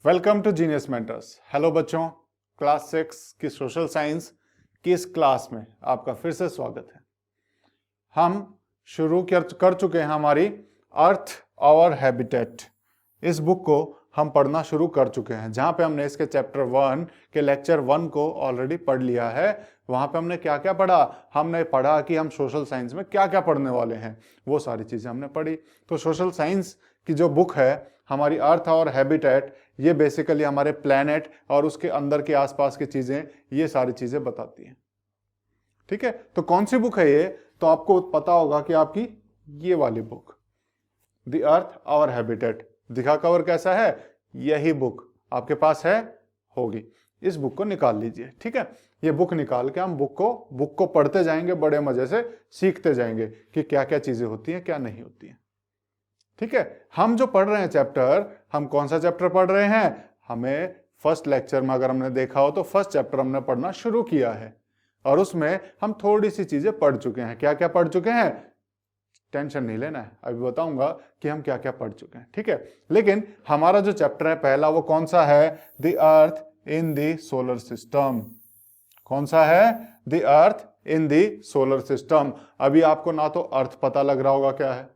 Welcome to Genius Mentors. Hello बच्चों, class 6 की social science की इस क्लास में आपका फिर से स्वागत है। हम शुरू कर चुके हैं हमारी अर्थ और हैबिटेट। इस बुक को हम पढ़ना शुरू कर चुके हैं, जहां पे हमने इसके चैप्टर 1 के लेक्चर 1 को ऑलरेडी पढ़ लिया है। वहां पे हमने क्या क्या पढ़ा? हमने पढ़ा कि हम सोशल साइंस में क्या क्या पढ़ने वाले हैं, वो सारी चीजें हमने पढ़ी। तो सोशल साइंस की जो बुक है हमारी अर्थ और हैबिटेट, ये बेसिकली हमारे प्लैनेट और उसके अंदर के आसपास की चीजें, ये सारी चीजें बताती हैं। ठीक है, तो कौन सी बुक है ये? तो आपको पता होगा कि आपकी ये वाली बुक, द अर्थ और हैबिटेट। दिखा कवर कैसा है? यही बुक आपके पास है, होगी। इस बुक को निकाल लीजिए। ठीक है, ये बुक निकाल के हम बुक को पढ़ते जाएंगे, बड़े मजे से सीखते जाएंगे कि क्या क्या चीजें होती हैं, क्या नहीं होती हैं। ठीक है, हम जो पढ़ रहे हैं चैप्टर, हम कौन सा चैप्टर पढ़ रहे हैं? हमें फर्स्ट लेक्चर में अगर हमने देखा हो तो फर्स्ट चैप्टर हमने पढ़ना शुरू किया है और उसमें हम थोड़ी सी चीजें पढ़ चुके हैं। क्या क्या पढ़ चुके हैं? टेंशन नहीं लेना है, अभी बताऊंगा कि हम क्या क्या पढ़ चुके हैं। ठीक है, लेकिन हमारा जो चैप्टर है पहला, वो कौन सा है? The earth in the solar system. कौन सा है? The earth in the solar system. अभी आपको ना तो अर्थ पता लग रहा होगा क्या है,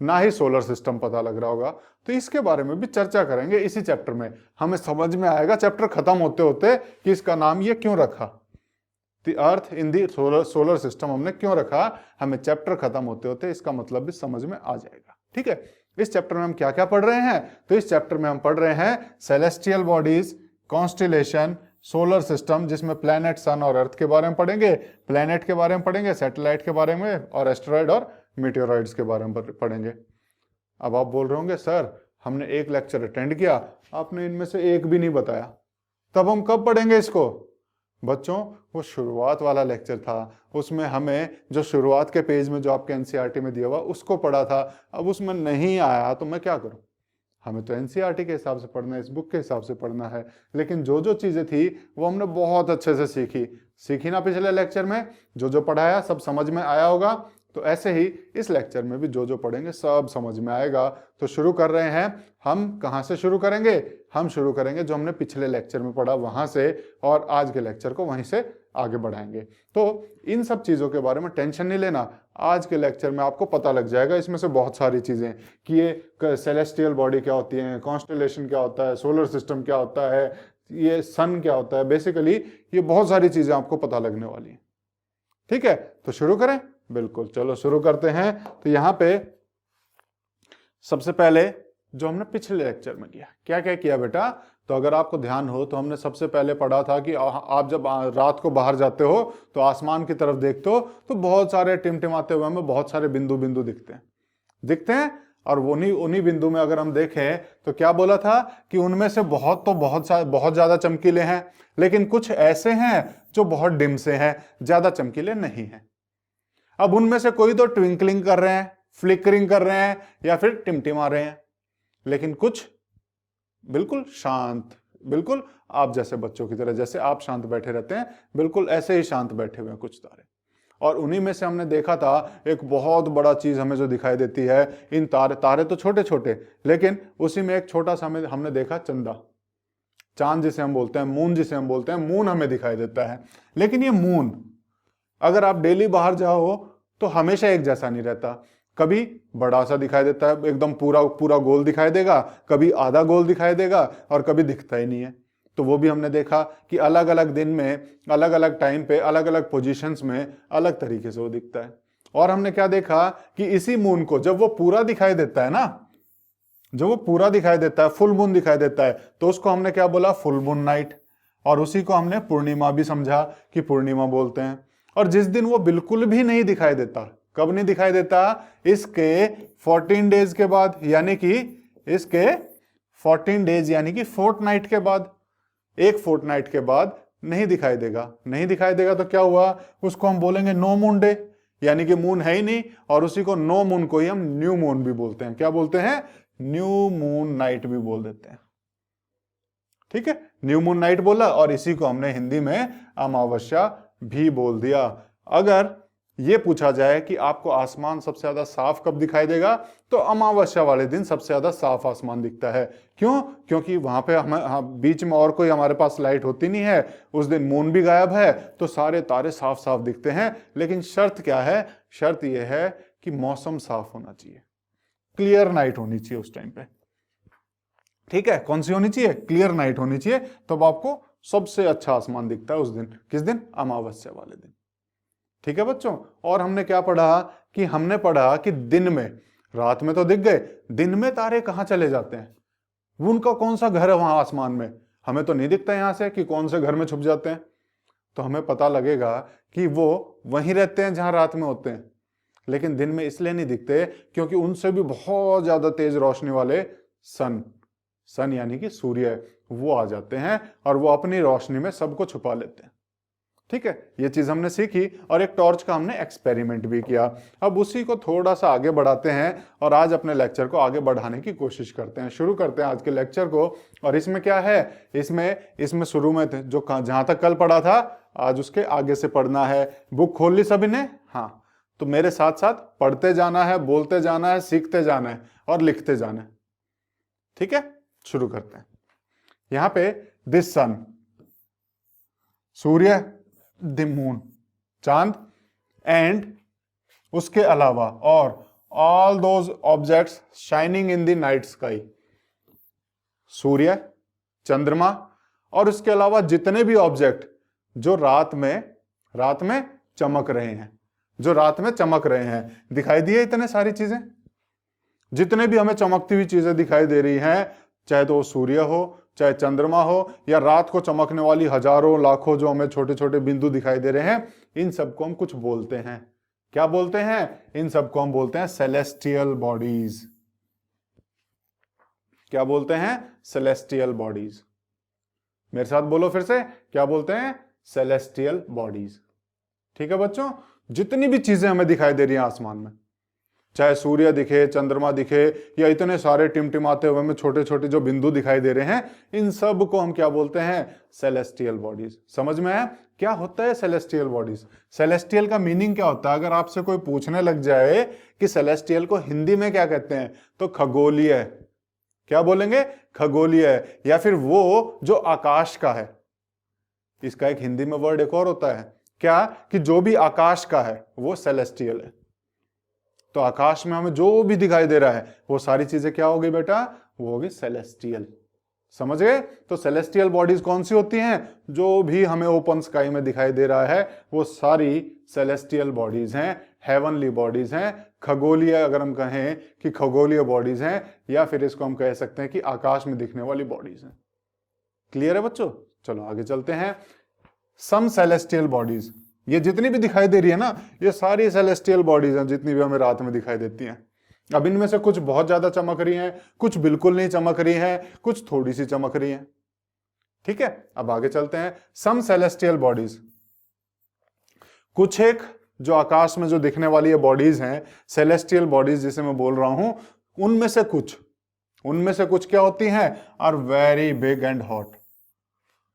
ना ही सोलर सिस्टम पता लग रहा होगा, तो इसके बारे में भी चर्चा करेंगे इसी चैप्टर में। हमें समझ में आएगा चैप्टर खत्म होते होते कि इसका नाम ये क्यों रखा, the earth in the solar system हमने क्यों रखा। हमें चैप्टर खत्म होते होते इसका मतलब भी समझ में आ जाएगा। ठीक है, इस चैप्टर में हम क्या क्या पढ़ रहे हैं? तो इस चैप्टर में हम पढ़ रहे हैं celestial bodies, constellation, solar system, जिसमें प्लैनेट, सन और अर्थ के बारे में पढ़ेंगे, प्लैनेट के बारे में पढ़ेंगे, सैटेलाइट के बारे में, और एस्टेरॉइड और मीटेओरॉइड्स के बारे में पढ़ेंगे। अब आप बोल रहे होंगे, सर हमने एक लेक्चर अटेंड किया, आपने इनमें से एक भी नहीं बताया, तब हम कब पढ़ेंगे इसको? बच्चों, वो शुरुआत वाला लेक्चर था, उसमें हमें जो शुरुआत के पेज में जो आपके एनसीईआरटी में दिया हुआ उसको पढ़ा था। अब उसमें नहीं आया तो मैं क्या करूं? हमें तो एनसीईआरटी के हिसाब से पढ़ना है, इस बुक के हिसाब से पढ़ना है। लेकिन जो जो चीजें थी वो हमने बहुत अच्छे से सीखी ना पिछले लेक्चर में। जो जो पढ़ाया सब समझ में आया होगा, तो ऐसे ही इस लेक्चर में भी जो जो पढ़ेंगे सब समझ में आएगा। तो शुरू कर रहे हैं। हम कहाँ से शुरू करेंगे? हम शुरू करेंगे जो हमने पिछले लेक्चर में पढ़ा वहां से, और आज के लेक्चर को वहीं से आगे बढ़ाएंगे। तो इन सब चीजों के बारे में टेंशन नहीं लेना, आज के लेक्चर में आपको पता लग जाएगा इसमें से बहुत सारी चीजें, कि ये सेलेस्टियल बॉडी क्या होती है, कॉन्स्टेलेशन क्या होता है, सोलर सिस्टम क्या होता है, ये सन क्या होता है। बेसिकली ये बहुत सारी चीजें आपको पता लगने वाली है। ठीक है, तो शुरू करें? बिल्कुल, चलो शुरू करते हैं। तो यहाँ पे सबसे पहले जो हमने पिछले लेक्चर में किया, क्या क्या किया बेटा? तो अगर आपको ध्यान हो तो हमने सबसे पहले पढ़ा था कि आप जब रात को बाहर जाते हो तो आसमान की तरफ देखते हो तो बहुत सारे टिमटिमाते हुए हमें बहुत सारे बिंदु बिंदु दिखते हैं। और उन्हीं बिंदु में अगर हम देखें तो क्या बोला था कि उनमें से बहुत ज्यादा चमकीले हैं, लेकिन कुछ ऐसे हैं जो बहुत डिम से हैं, ज्यादा चमकीले नहीं हैं। अब उनमें से कोई तो ट्विंकलिंग कर रहे हैं, फ्लिकरिंग कर रहे हैं, या फिर टिमटिमा रहे हैं, लेकिन कुछ बिल्कुल शांत, बिल्कुल आप जैसे बच्चों की तरह, जैसे आप शांत बैठे रहते हैं, बिल्कुल ऐसे ही शांत बैठे हुए हैं कुछ तारे। और उन्हीं में से हमने देखा था एक बहुत बड़ा चीज हमें जो दिखाई देती है, इन तारे तो छोटे छोटे, लेकिन उसी में एक छोटा सा हमने देखा चंदा, चांद जिसे हम बोलते हैं, मून जिसे हम बोलते हैं, मून हमें दिखाई देता है। लेकिन ये मून अगर आप डेली बाहर जाओ तो हमेशा एक जैसा नहीं रहता। कभी बड़ा सा दिखाई देता है, एकदम पूरा गोल दिखाई देगा, कभी आधा गोल दिखाई देगा, और कभी दिखता ही नहीं है। तो वो भी हमने देखा कि अलग अलग दिन में, अलग अलग टाइम पे, अलग अलग पोजीशंस में अलग तरीके से वो दिखता है। और हमने क्या देखा कि इसी मून को जब वो पूरा दिखाई देता है ना, जब वो पूरा दिखाई देता है, फुल मून दिखाई देता है, तो उसको हमने क्या बोला? Full moon night. और उसी को हमने पूर्णिमा भी समझा कि पूर्णिमा बोलते हैं। और जिस दिन वो बिल्कुल भी नहीं दिखाई देता, कब नहीं दिखाई देता? इसके 14 डेज के बाद, यानी कि इसके 14 डेज यानी कि फोर्टनाइट के बाद, एक फोर्टनाइट के बाद नहीं दिखाई देगा। नहीं दिखाई देगा तो क्या हुआ? उसको हम बोलेंगे नो मून डे, यानी कि मून है ही नहीं। और उसी को नो मून को ही हम न्यू मून भी बोलते हैं। क्या बोलते हैं? न्यू मून नाइट भी बोल देते हैं। ठीक है, न्यू मून नाइट बोला, और इसी को हमने हिंदी में अमावस्या भी बोल दिया। अगर ये पूछा जाए कि आपको आसमान सबसे ज्यादा साफ कब दिखाई देगा, तो अमावस्या वाले दिन सबसे ज्यादा साफ आसमान दिखता है। क्यों? क्योंकि वहां पे बीच में और कोई हमारे पास लाइट होती नहीं है, उस दिन मून भी गायब है, तो सारे तारे साफ साफ दिखते हैं। लेकिन शर्त क्या है? शर्त यह है कि मौसम साफ होना चाहिए, क्लियर नाइट होनी चाहिए उस टाइम पे। ठीक है, कौन सी होनी चाहिए? क्लियर नाइट होनी चाहिए, तब आपको सबसे अच्छा आसमान दिखता है उस दिन। किस दिन? अमावस्या वाले दिन। ठीक है बच्चों। और हमने क्या पढ़ा कि हमने पढ़ा कि दिन में, रात में तो दिख गए, दिन में तारे कहां चले जाते हैं, उनका कौन सा घर है वहां आसमान में, हमें तो नहीं दिखता यहां से कि कौन से घर में छुप जाते हैं। तो हमें पता लगेगा कि वो वहीं रहते हैं जहां रात में होते हैं। लेकिन दिन में इसलिए नहीं दिखते क्योंकि उनसे भी बहुत ज्यादा तेज रोशनी वाले सन यानी कि सूर्य, वो आ जाते हैं और वो अपनी रोशनी में सबको छुपा लेते हैं। ठीक है, ये चीज हमने सीखी और एक टॉर्च का हमने एक्सपेरिमेंट भी किया। अब उसी को थोड़ा सा आगे बढ़ाते हैं और आज अपने लेक्चर को आगे बढ़ाने की कोशिश करते हैं। शुरू करते हैं आज के लेक्चर को। और इसमें क्या है, इसमें शुरू में जो जहां तक कल पढ़ा था, आज उसके आगे से पढ़ना है। बुक खोल ली सभी ने? हाँ, तो मेरे साथ साथ पढ़ते जाना है, बोलते जाना है, सीखते जाना है और लिखते जाना है। ठीक है, शुरू करते हैं। यहां पे दिस सन, सूर्य, द मून, चांद, एंड उसके अलावा और all those objects shining in the night sky, सूर्य, चंद्रमा और उसके अलावा जितने भी ऑब्जेक्ट जो रात में चमक रहे हैं, जो रात में चमक रहे हैं। दिखाई दिए इतने सारी चीजें, जितने भी हमें चमकती हुई चीजें दिखाई दे रही हैं, चाहे तो वो सूर्य हो, चाहे चंद्रमा हो, या रात को चमकने वाली हजारों लाखों जो हमें छोटे छोटे बिंदु दिखाई दे रहे हैं, इन सबको हम कुछ बोलते हैं। क्या बोलते हैं? इन सबको हम बोलते हैं सेलेस्टियल बॉडीज। क्या बोलते हैं? Celestial bodies. मेरे साथ बोलो फिर से, क्या बोलते हैं? Celestial bodies. ठीक है बच्चों, जितनी भी चीजें हमें दिखाई दे रही हैं आसमान में, चाहे सूर्य दिखे, चंद्रमा दिखे, या इतने सारे टिमटिमाते हुए में छोटे छोटे जो बिंदु दिखाई दे रहे हैं, इन सब को हम क्या बोलते हैं? Celestial bodies. समझ में आया क्या होता है सेलेस्टियल बॉडीज? सेलेस्टियल का मीनिंग क्या होता है? अगर आपसे कोई पूछने लग जाए कि सेलेस्टियल को हिंदी में क्या कहते हैं, तो खगोलीय। क्या बोलेंगे? खगोलीय। या फिर वो जो आकाश का है, इसका एक हिंदी में वर्ड एक और होता है क्या, कि जो भी आकाश का है वो सेलेस्टियल है। तो आकाश में हमें जो भी दिखाई दे रहा है वो सारी चीजें क्या होगी बेटा? वो होगी सेलेस्टियल। समझ गए? तो सेलेस्टियल बॉडीज कौन सी होती हैं? जो भी हमें ओपन स्काई में दिखाई दे रहा है वो सारी सेलेस्टियल बॉडीज हैं, हेवनली बॉडीज हैं, खगोलीय। अगर हम कहें कि खगोलीय बॉडीज हैं, या फिर इसको हम कह सकते हैं कि आकाश में दिखने वाली बॉडीज हैं। क्लियर है बच्चों? चलो आगे चलते हैं। सम सेलेस्टियल बॉडीज, ये जितनी भी दिखाई दे रही है ना, ये सारी सेलेस्टियल बॉडीज हैं जितनी भी हमें रात में दिखाई देती हैं। अब इनमें से कुछ बहुत ज्यादा चमक रही हैं, कुछ बिल्कुल नहीं चमक रही हैं, कुछ थोड़ी सी चमक रही हैं। ठीक है, अब आगे चलते हैं। सम सेलेस्टियल बॉडीज, कुछ एक जो आकाश में जो दिखने वाली ये बॉडीज हैं, सेलेस्टियल बॉडीज जिसे मैं बोल रहा हूं, उनमें से कुछ क्या होती हैं? Are very big and hot.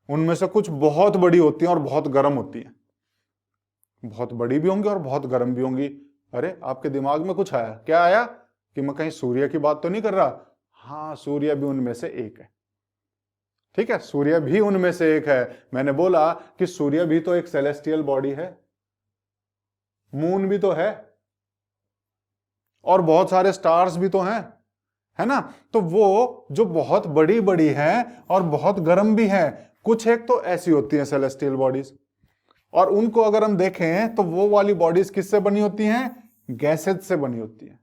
उनमें से कुछ बहुत बड़ी होती हैं और बहुत गर्म होती हैं। बहुत बड़ी भी होंगी और बहुत गर्म भी होंगी। अरे आपके दिमाग में कुछ आया? क्या आया? कि मैं कहीं सूर्य की बात तो नहीं कर रहा? हाँ, सूर्य भी उनमें से एक है। ठीक है, सूर्य भी उनमें से एक है। मैंने बोला कि सूर्य भी तो एक सेलेस्टियल बॉडी है, मून भी तो है, और बहुत सारे स्टार्स भी तो हैं, है ना? तो वो जो बहुत बड़ी बड़ी हैं और बहुत गर्म भी हैं, कुछ एक तो ऐसी होती हैं सेलेस्टियल बॉडीज। और उनको अगर हम देखें तो वो वाली बॉडीज किससे बनी होती हैं? गैसेज से बनी होती हैं।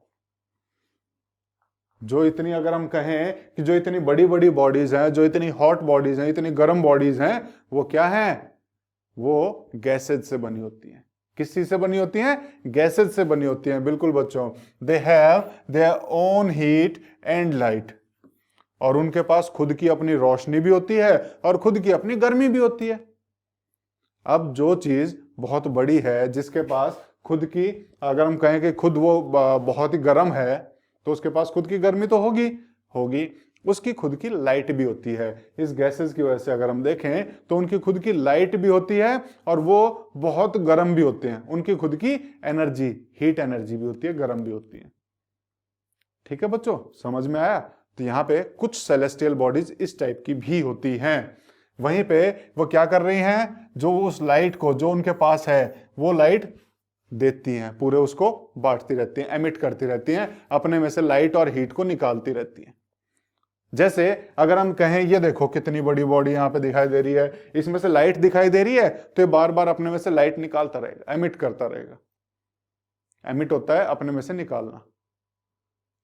जो इतनी, अगर हम कहें कि जो इतनी बड़ी बड़ी बॉडीज हैं, जो इतनी हॉट बॉडीज हैं, इतनी गर्म बॉडीज हैं, वो क्या हैं? वो गैसेज से बनी होती हैं। किस चीज से बनी होती हैं? गैसेज से बनी होती हैं। बिल्कुल बच्चों, they have their own heat and light. और उनके पास खुद की अपनी रोशनी भी होती है और खुद की अपनी गर्मी भी होती है। अब जो चीज बहुत बड़ी है, जिसके पास खुद की, अगर हम कहें कि खुद वो बहुत ही गर्म है, तो उसके पास खुद की गर्मी तो होगी। उसकी खुद की लाइट भी होती है। इस गैसेस की वजह से अगर हम देखें तो उनकी खुद की लाइट भी होती है और वो बहुत गर्म भी होते हैं। उनकी खुद की एनर्जी, हीट एनर्जी भी होती है, गर्म भी होती है। ठीक है बच्चों, समझ में आया? तो यहाँ पे कुछ सेलेस्टियल बॉडीज इस टाइप की भी होती हैं। वहीं पे वो क्या कर रही हैं, जो उस लाइट को जो उनके पास है वो लाइट देती हैं, पूरे उसको बांटती रहती हैं, एमिट करती रहती हैं, अपने में से लाइट और हीट को निकालती रहती हैं। जैसे अगर हम कहें ये देखो कितनी बड़ी बॉडी यहाँ पे दिखाई दे रही है, इसमें से लाइट दिखाई दे रही है, तो ये बार बार अपने में से लाइट निकालता रहेगा, एमिट करता रहेगा। एमिट होता है अपने में से निकालना।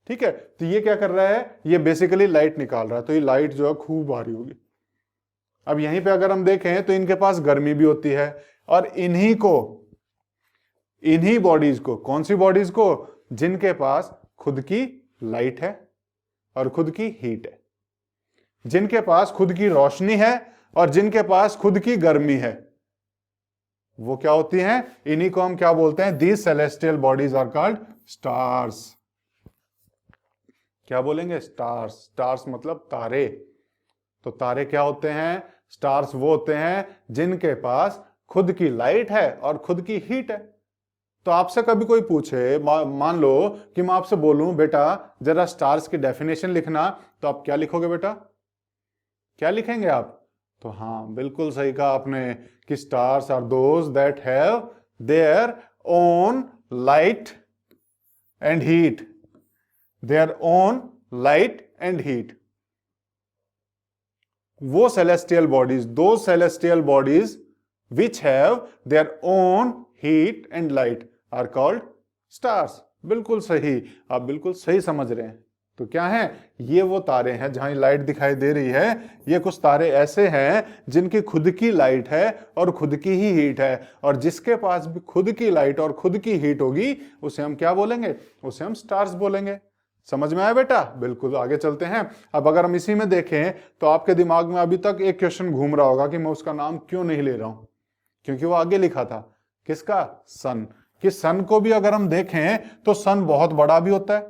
ठीक है, तो ये क्या कर रहा है, ये बेसिकली लाइट निकाल रहा है, तो ये लाइट जो है खूब भारी होगी। अब यहीं पे अगर हम देखें तो इनके पास गर्मी भी होती है, और इन्हीं बॉडीज को, कौन सी बॉडीज को, जिनके पास खुद की लाइट है और खुद की हीट है, जिनके पास खुद की रोशनी है और जिनके पास खुद की गर्मी है, वो क्या होती हैं, इन्हीं को हम क्या बोलते हैं, these celestial bodies are called stars. क्या बोलेंगे, स्टार्स। स्टार्स मतलब तारे। तो तारे क्या होते हैं, स्टार्स वो होते हैं जिनके पास खुद की लाइट है और खुद की हीट है। तो आपसे कभी कोई पूछे, मान लो कि मैं आपसे बोलूं बेटा जरा स्टार्स की डेफिनेशन लिखना, तो आप क्या लिखोगे बेटा, क्या लिखेंगे आप? तो हाँ, बिल्कुल सही कहा आपने कि stars are those that have their own light and heat, their own light and heat. वो celestial bodies, those celestial bodies which have their own heat and light are called stars। बिल्कुल सही, आप बिल्कुल सही समझ रहे हैं। तो क्या है, ये वो तारे हैं जहां लाइट दिखाई दे रही है, ये कुछ तारे ऐसे हैं जिनकी खुद की लाइट है और खुद की ही हीट है, और जिसके पास भी खुद की लाइट और खुद की हीट होगी उसे हम क्या बोलेंगे, उसे हम स्टार्स बोलेंगे। समझ में आया बेटा? बिल्कुल, आगे चलते हैं। अब अगर हम इसी में देखें तो आपके दिमाग में अभी तक एक क्वेश्चन घूम रहा होगा कि मैं उसका नाम क्यों नहीं ले रहा हूं, क्योंकि वो आगे लिखा था, किसका, सन। कि सन को भी अगर हम देखें तो सन बहुत बड़ा भी होता है।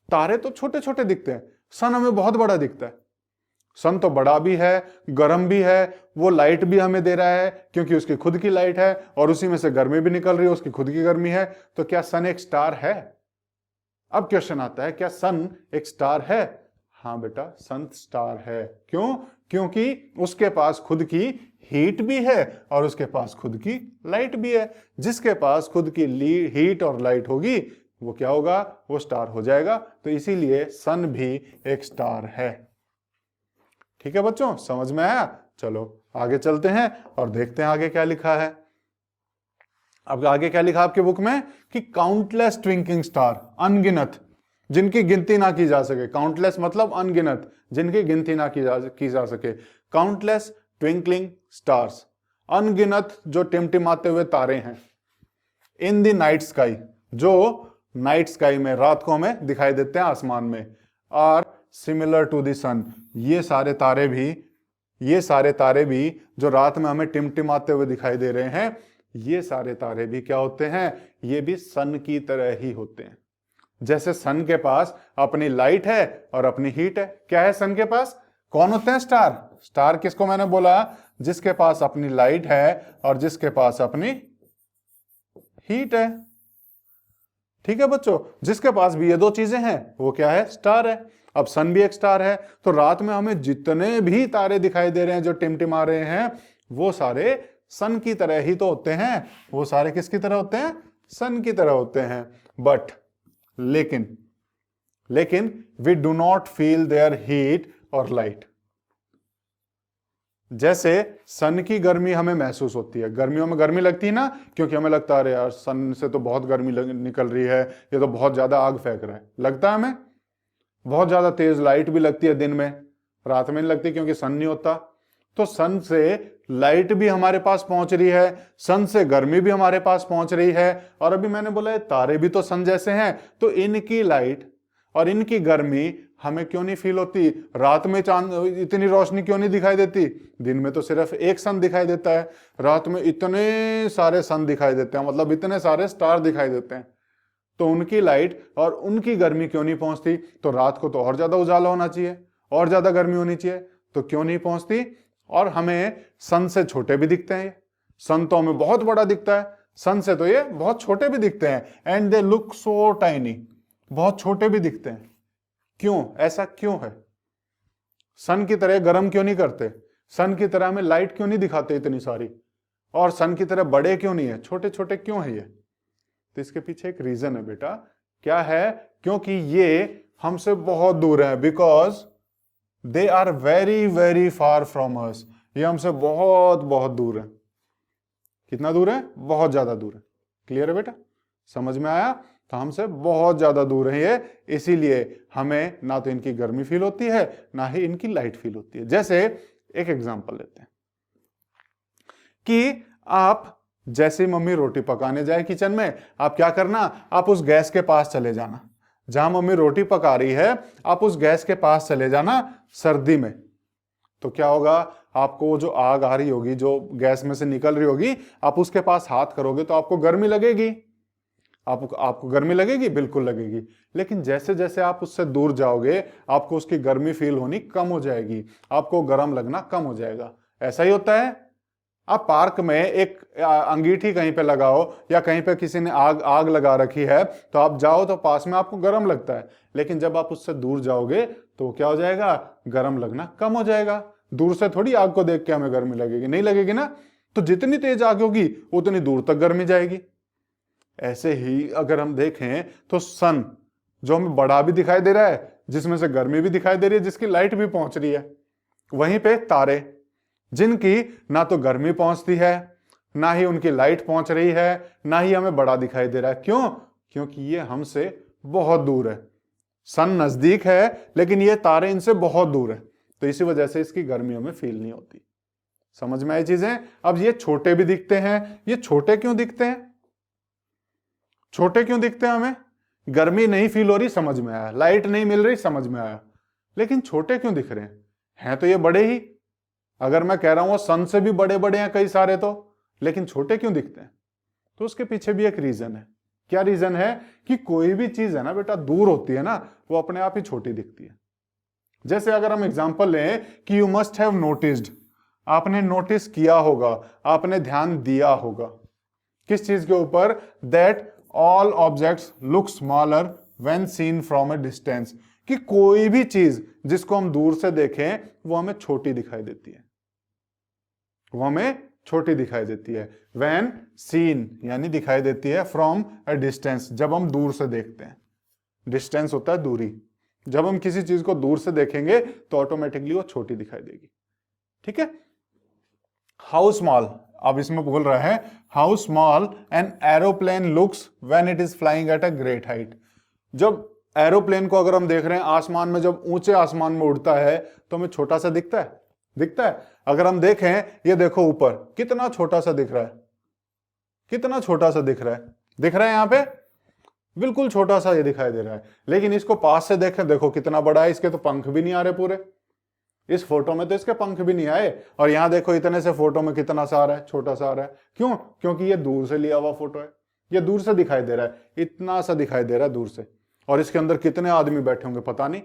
तारे तो छोटे छोटे दिखते हैं, सन हमें बहुत बड़ा दिखता है। सन तो बड़ा भी है, गर्म भी है, वो लाइट भी हमें दे रहा है क्योंकि उसकी खुद की लाइट है, और उसी में से गर्मी भी निकल रही है, उसकी खुद की गर्मी है। तो क्या सन एक स्टार है? अब क्वेश्चन आता है, क्या सन एक स्टार है? हाँ बेटा, सन स्टार है। क्यों? क्योंकि उसके पास खुद की हीट भी है और उसके पास खुद की लाइट भी है। जिसके पास खुद की हीट और लाइट होगी वो क्या होगा, वो स्टार हो जाएगा। तो इसीलिए सन भी एक स्टार है। ठीक है बच्चों, समझ में आया? चलो आगे चलते हैं और देखते हैं आगे क्या लिखा है। अब आगे क्या लिखा आपके बुक में कि काउंटलेस ट्विंकिंग स्टार, अनगिनत, जिनकी गिनती ना की जा सके। काउंटलेस मतलब अनगिनत, जिनकी गिनती ना की जा सके। काउंटलेस ट्विंकलिंग स्टार्स, अनगिनत जो टिमटिमाते हुए तारे हैं, इन द नाइट स्काई, जो नाइट स्काई में, रात को हमें दिखाई देते हैं आसमान में, आर सिमिलर टू द सन। ये सारे तारे भी जो रात में हमें टिमटिमाते हुए दिखाई दे रहे हैं, ये सारे तारे भी क्या होते हैं, ये भी सन की तरह ही होते हैं। जैसे सन के पास अपनी लाइट है और अपनी हीट है। क्या है सन के पास? कौन होते हैं स्टार? स्टार किसको मैंने बोला? जिसके पास अपनी लाइट है और जिसके पास अपनी हीट है। ठीक है बच्चों, जिसके पास भी ये दो चीजें हैं वो क्या है, स्टार है। अब सन भी एक स्टार है। तो रात में हमें जितने भी तारे दिखाई दे रहे हैं जो टिमटिमा रहे हैं, वो सारे सन की तरह ही तो होते हैं। वो सारे किसकी तरह होते हैं? सन की तरह होते हैं। बट लेकिन we do not feel their heat और लाइट। जैसे सन की गर्मी हमें महसूस होती है, गर्मियों में गर्मी लगती है ना, क्योंकि हमें लगता है अरे यार सन से तो बहुत गर्मी निकल रही है, ये तो बहुत ज्यादा आग फेंक रहा है, लगता है हमें। बहुत ज्यादा तेज लाइट भी लगती है दिन में, रात में नहीं लगती क्योंकि सन नहीं होता। तो सन से लाइट भी हमारे पास पहुंच रही है, सन से गर्मी भी हमारे पास पहुंच रही है। और अभी मैंने बोला तारे भी तो सन जैसे हैं, तो इनकी लाइट और इनकी गर्मी हमें क्यों नहीं फील होती? रात में चांद इतनी रोशनी क्यों नहीं दिखाई देती? दिन में तो सिर्फ एक सन दिखाई देता है, रात में इतने सारे सन दिखाई देते हैं, मतलब इतने सारे स्टार दिखाई देते हैं। तो उनकी लाइट और उनकी गर्मी क्यों नहीं पहुंचती? तो रात को तो और ज्यादा उजाला होना चाहिए, और ज्यादा गर्मी होनी चाहिए, तो क्यों नहीं पहुंचती? और हमें सन से छोटे भी दिखते हैं। सन तो हमें बहुत बड़ा दिखता है, सन से तो ये बहुत छोटे भी दिखते हैं। And they look so tiny, बहुत छोटे भी दिखते हैं। क्यों? ऐसा क्यों है? सन की तरह गर्म क्यों नहीं करते? सन की तरह हमें लाइट क्यों नहीं दिखाते इतनी सारी? और सन की तरह बड़े क्यों नहीं है? छोटे छोटे क्यों है ये? तो इसके पीछे एक रीजन है बेटा। क्या है? क्योंकि ये हमसे बहुत दूर है, because they are very very far from us. ये हमसे बहुत बहुत दूर है। कितना दूर है? बहुत ज्यादा दूर है। क्लियर है बेटा? समझ में आया? तो हमसे बहुत ज्यादा दूर है ये, इसीलिए हमें ना तो इनकी गर्मी फील होती है, ना ही इनकी लाइट फील होती है। जैसे एक एग्जांपल लेते हैं कि आप जैसे मम्मी रोटी पकाने जाए किचन में, आप क्या करना, आप उस गैस के पास चले जाना जहां मम्मी रोटी पका रही है। आप उस गैस के पास चले जाना सर्दी में, तो क्या होगा? आपको जो आग आ रही होगी, जो गैस में से निकल रही होगी, आप उसके पास हाथ करोगे तो आपको गर्मी लगेगी। आपको गर्मी लगेगी, बिल्कुल लगेगी। लेकिन जैसे जैसे आप उससे दूर जाओगे, आपको उसकी गर्मी फील होनी कम हो जाएगी, आपको गर्म लगना कम हो जाएगा। ऐसा ही होता है। आप पार्क में एक अंगीठी कहीं पे लगाओ, या कहीं पे किसी ने आग लगा रखी है, तो आप जाओ तो पास में आपको गर्म लगता है। लेकिन जब आप उससे दूर जाओगे तो क्या हो जाएगा? गर्म लगना कम हो जाएगा। दूर से थोड़ी आग को देख के हमें गर्मी लगेगी, नहीं लगेगी ना। तो जितनी तेज आग होगी उतनी दूर तक गर्मी जाएगी। ऐसे ही अगर हम देखें तो सन, जो हमें बड़ा भी दिखाई दे रहा है, जिसमें से गर्मी भी दिखाई दे रही है, जिसकी लाइट भी पहुंच रही है, वहीं पे तारे, जिनकी ना तो गर्मी पहुंचती है, ना ही उनकी लाइट पहुंच रही है, ना ही हमें बड़ा दिखाई दे रहा है। क्यों? क्योंकि ये हमसे बहुत दूर है। सन नजदीक है, लेकिन ये तारे इनसे बहुत दूर है, तो इसी वजह से इसकी गर्मी हमें फील नहीं होती। समझ में आई चीजें? अब ये छोटे भी दिखते हैं। ये छोटे क्यों दिखते हैं? छोटे क्यों दिखते हैं हमें? गर्मी नहीं फील हो रही, समझ में आया। लाइट नहीं मिल रही, समझ में आया। लेकिन छोटे क्यों दिख रहे हैं? हैं तो ये बड़े ही। अगर मैं कह रहा हूं सन से भी बड़े बड़े हैं कई सारे, तो लेकिन छोटे क्यों दिखते हैं? तो उसके पीछे भी एक रीजन है। क्या रीजन है? कि कोई भी चीज है ना बेटा, दूर होती है ना, वो अपने आप ही छोटी दिखती है। जैसे अगर हम एग्जांपल लें कि यू मस्ट हैव नोटिस्ड, आपने नोटिस किया होगा, आपने ध्यान दिया होगा। किस चीज के ऊपर? That all objects look smaller when seen from a distance, कि कोई भी चीज जिसको हम दूर से देखें वो हमें छोटी दिखाई देती है, वो हमें छोटी दिखाई देती है। व्हेन सीन यानी दिखाई देती है फ्रॉम अ डिस्टेंस, जब हम दूर से देखते हैं। डिस्टेंस होता है दूरी। जब हम किसी चीज को दूर से देखेंगे तो ऑटोमेटिकली वो छोटी दिखाई देगी। ठीक है? हाउ स्मॉल, अब इसमें बोल रहा है how small an aeroplane looks when it is flying at a great height. जब एरोप्लेन को अगर हम देख रहे हैं आसमान में, जब ऊंचे आसमान में उड़ता है तो हमें छोटा सा दिखता है, दिखता है। अगर हम देखें, ये देखो ऊपर कितना छोटा सा दिख रहा है, कितना छोटा सा दिख रहा है, दिख रहा है यहां पे, बिल्कुल छोटा सा ये दिखाई दे रहा है। लेकिन इसको पास से देखें, देखो कितना बड़ा है, इसके तो पंख भी नहीं आ रहे पूरे। इस फोटो में तो इसके पंख भी नहीं आए, और यहां देखो इतने से फोटो में कितना सा आ रहा है, छोटा सा आ रहा है। क्यों? क्योंकि ये दूर से लिया हुआ फोटो है, ये दूर से दिखाई दे रहा है, इतना सा दिखाई दे रहा है दूर से। और इसके अंदर कितने आदमी बैठे होंगे पता नहीं,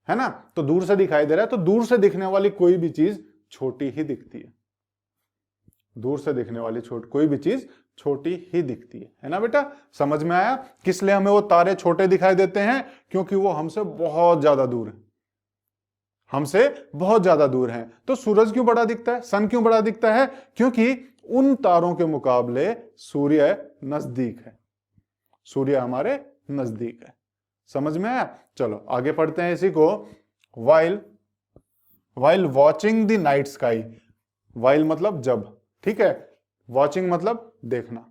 है ना? तो दूर से दिखाई दे रहा है, तो दूर से दिखने वाली कोई भी चीज छोटी ही दिखती है। दूर से दिखने वाली कोई भी चीज छोटी ही दिखती है ना बेटा? समझ में आया किस लिए हमें वो तारे छोटे दिखाई देते हैं? क्योंकि वो हमसे बहुत ज्यादा दूर है, हमसे बहुत ज्यादा दूर हैं। तो सूरज क्यों बड़ा दिखता है, सन क्यों बड़ा दिखता है? क्योंकि उन तारों के मुकाबले सूर्य नजदीक है, सूर्य हमारे नजदीक है। समझ में आया? चलो आगे पढ़ते हैं इसी को। While watching the night sky, while मतलब जब, ठीक है, वॉचिंग मतलब देखना।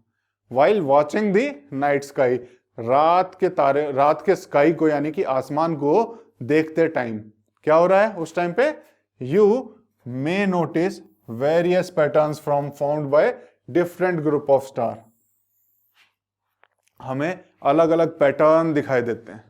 While watching the night sky, रात के तारे, रात के स्काई को यानी कि आसमान को देखते टाइम क्या हो रहा है उस टाइम पे? You may notice various patterns from found by different group of star. हमें अलग अलग पैटर्न दिखाई देते हैं,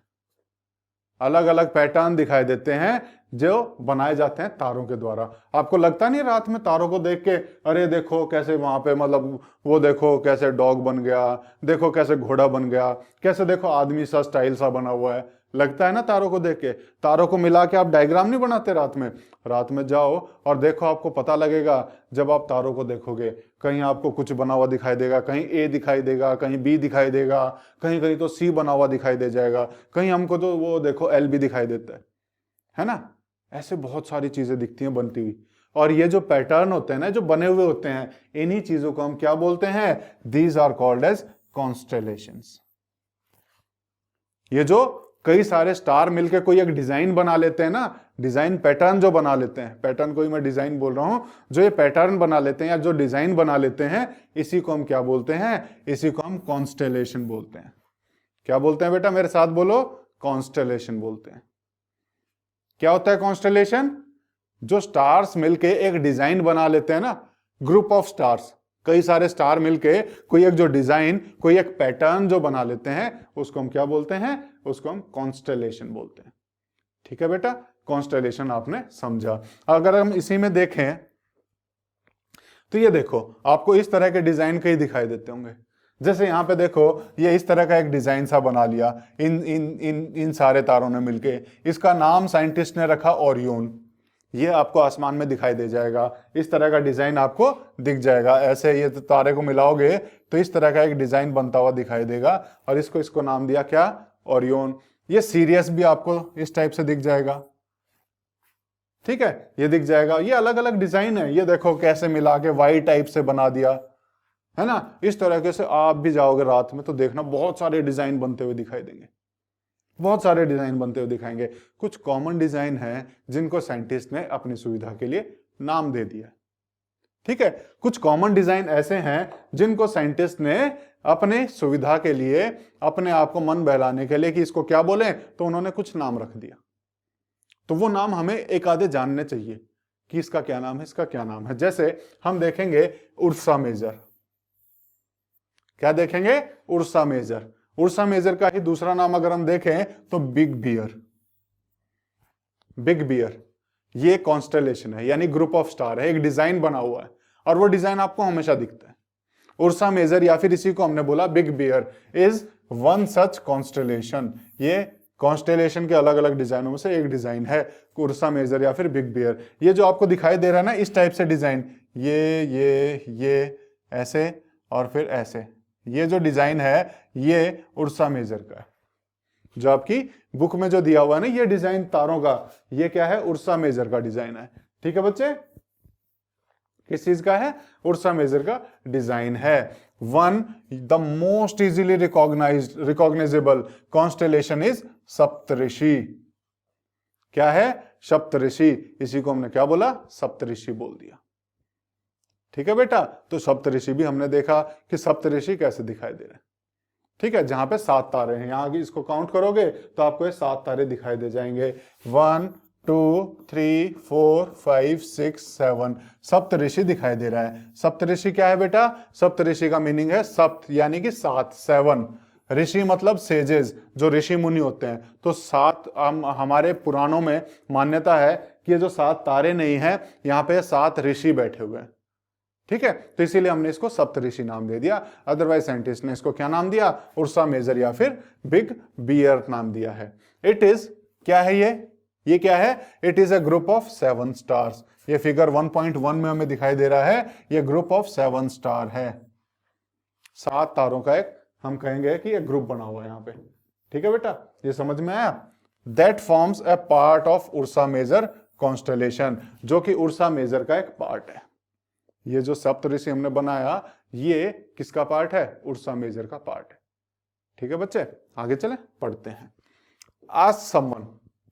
अलग अलग पैटर्न दिखाई देते हैं जो बनाए जाते हैं तारों के द्वारा। आपको लगता नहीं रात में तारों को देख के, अरे देखो कैसे वहां पे, मतलब वो देखो कैसे डॉग बन गया, देखो कैसे घोड़ा बन गया, कैसे देखो आदमी सा स्टाइल सा बना हुआ है, लगता है ना तारों को देख के। तारों को मिला के आप डायग्राम नहीं बनाते रात में जाओ और देखो, आपको पता लगेगा जब आप तारों को देखोगे। कहीं आपको कुछ बना हुआ दिखाई देगा, कहीं ए दिखाई देगा, कहीं बी दिखाई देगा, कहीं कहीं तो सी बना हुआ दिखाई दे जाएगा, कहीं हमको तो वो देखो एल भी दिखाई देता है ना। ऐसे बहुत सारी चीजें दिखती हैं बनती हुई। और ये जो पैटर्न होते हैं ना, जो बने हुए होते हैं, इन्हीं चीजों को हम क्या बोलते हैं? These are called as constellations. ये जो कई सारे स्टार मिलकर कोई एक डिजाइन बना लेते हैं ना, डिजाइन पैटर्न जो बना लेते हैं, पैटर्न को ही मैं डिजाइन बोल रहा हूं, जो ये पैटर्न बना लेते हैं या जो डिजाइन बना लेते हैं, इसी को हम क्या बोलते हैं? इसी को हम कॉन्स्टेलेशन बोलते हैं। क्या बोलते हैं बेटा? मेरे साथ बोलो, कॉन्स्टेलेशन बोलते हैं। क्या होता है कॉन्स्टेलेशन? जो स्टार्स मिलके एक डिजाइन बना लेते हैं ना, ग्रुप ऑफ स्टार्स, कई सारे स्टार मिलके कोई एक जो डिजाइन, कोई एक पैटर्न जो बना लेते हैं, उसको हम क्या बोलते हैं? उसको हम कॉन्स्टेलेशन बोलते हैं। ठीक है बेटा, कॉन्स्टेलेशन आपने समझा। अगर हम इसी में देखें तो ये देखो, आपको इस तरह के डिजाइन कई दिखाई देते होंगे। जैसे यहां पे देखो, ये इस तरह का एक डिजाइन सा बना लिया इन सारे तारों ने मिलके। इसका नाम साइंटिस्ट ने रखा ओरियन। ये आपको आसमान में दिखाई दे जाएगा, इस तरह का डिजाइन आपको दिख जाएगा। ऐसे ये तारे को मिलाओगे तो इस तरह का एक डिजाइन बनता हुआ दिखाई देगा, और इसको नाम दिया क्या? ओरियन। ये सीरियस भी आपको इस टाइप से दिख जाएगा। ठीक है, ये दिख जाएगा। ये अलग अलग डिजाइन है, ये देखो कैसे मिला के वाई टाइप से बना दिया है ना। इस तरीके से आप भी जाओगे रात में तो देखना बहुत सारे डिजाइन बनते हुए दिखाई देंगे, बहुत सारे डिजाइन बनते हुए दिखाएंगे। कुछ कॉमन डिजाइन है जिनको साइंटिस्ट ने अपनी सुविधा के लिए नाम दे दिया। ठीक है, कुछ कॉमन डिजाइन ऐसे हैं जिनको साइंटिस्ट ने अपने सुविधा के लिए, अपने आप को मन बहलाने के लिए कि इसको क्या बोलें, तो उन्होंने कुछ नाम रख दिया। तो वो नाम हमें एक आधे जानने चाहिए कि इसका क्या नाम है, इसका क्या नाम है। जैसे हम देखेंगे उर्सा मेजर। क्या देखेंगे? Ursa major. उर्सा मेजर का ही दूसरा नाम अगर हम देखें तो बिग बियर। बिग बियर ये कॉन्स्टेलेशन है, यानी ग्रुप ऑफ स्टार है, एक डिजाइन बना हुआ है, और वो डिजाइन आपको हमेशा दिखता है। उर्सा मेजर, या फिर इसी को हमने बोला big bear, is one such constellation. ये कॉन्स्टेलेशन के अलग अलग डिजाइनों में से एक डिजाइन है, उर्सा मेजर या फिर बिग बियर। ये जो आपको दिखाई दे रहा है ना इस टाइप से डिजाइन, ये ऐसे और फिर ऐसे, ये जो डिजाइन है ये उर्सा मेजर का है। जो आपकी बुक में जो दिया हुआ है ना ये डिजाइन तारों का, ये क्या है? उर्सा मेजर का डिजाइन है। ठीक है बच्चे, किस चीज का है? उर्सा मेजर का डिजाइन है। One the most easily recognizable constellation is Saptarishi. क्या है? सप्तऋषि। इसी को हमने क्या बोला? सप्तऋषि बोल दिया। ठीक है बेटा, तो सप्तऋषि भी हमने देखा कि सप्तऋषि कैसे दिखाई दे रहे हैं। ठीक है, जहां पे 7 तारे हैं, यहां की इसको काउंट करोगे तो आपको ये 7 तारे दिखाई दे जाएंगे। 1 2 3 4 5 6 7 सप्तऋषि दिखाई दे रहा है। सप्तऋषि क्या है बेटा? सप्तऋषि का मीनिंग है सप्त यानी कि 7, 7। ऋषि मतलब सेजेस, जो ऋषि मुनि होते हैं। तो 7 हमारे पुराणों में मान्यता है कि ये जो 7 तारे नहीं है, यहाँ पे 7 ऋषि बैठे हुए हैं। ठीक है, तो इसीलिए हमने इसको सप्तऋषि नाम दे दिया। अदरवाइज साइंटिस्ट ने इसको क्या नाम दिया? उर्सा मेजर या फिर बिग बियर नाम दिया है। इट इज, क्या है ये क्या है? It is a group of 7 stars. ये फिगर 1.1 में हमें दिखाई दे रहा है, ये ग्रुप ऑफ 7 स्टार है। 7 तारों का एक, हम कहेंगे कि एक ग्रुप बना हुआ है यहाँ पे। ठीक है बेटा, ये समझ में आया? That forms a part of Ursa Major constellation, जो कि उर्सा मेजर का एक पार्ट है। ये जो सप्तऋषि हमने बनाया, ये किसका पार्ट है? उर्सा मेजर का पार्ट है। ठीक है बच्चे, आगे चले पढ़ते हैं। Ask someone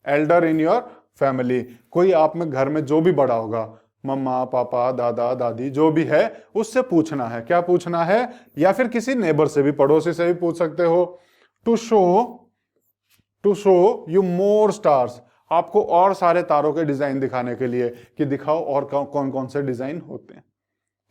Elder in your family. कोई आप में घर में जो भी बड़ा होगा, मम्मा पापा दादा दादी जो भी है, उससे पूछना है। क्या पूछना है? या फिर किसी नेबर से भी, पड़ोसी से भी पूछ सकते हो। To show you more stars, आपको और सारे तारों के डिजाइन दिखाने के लिए कि दिखाओ और कौन कौन से डिजाइन होते हैं।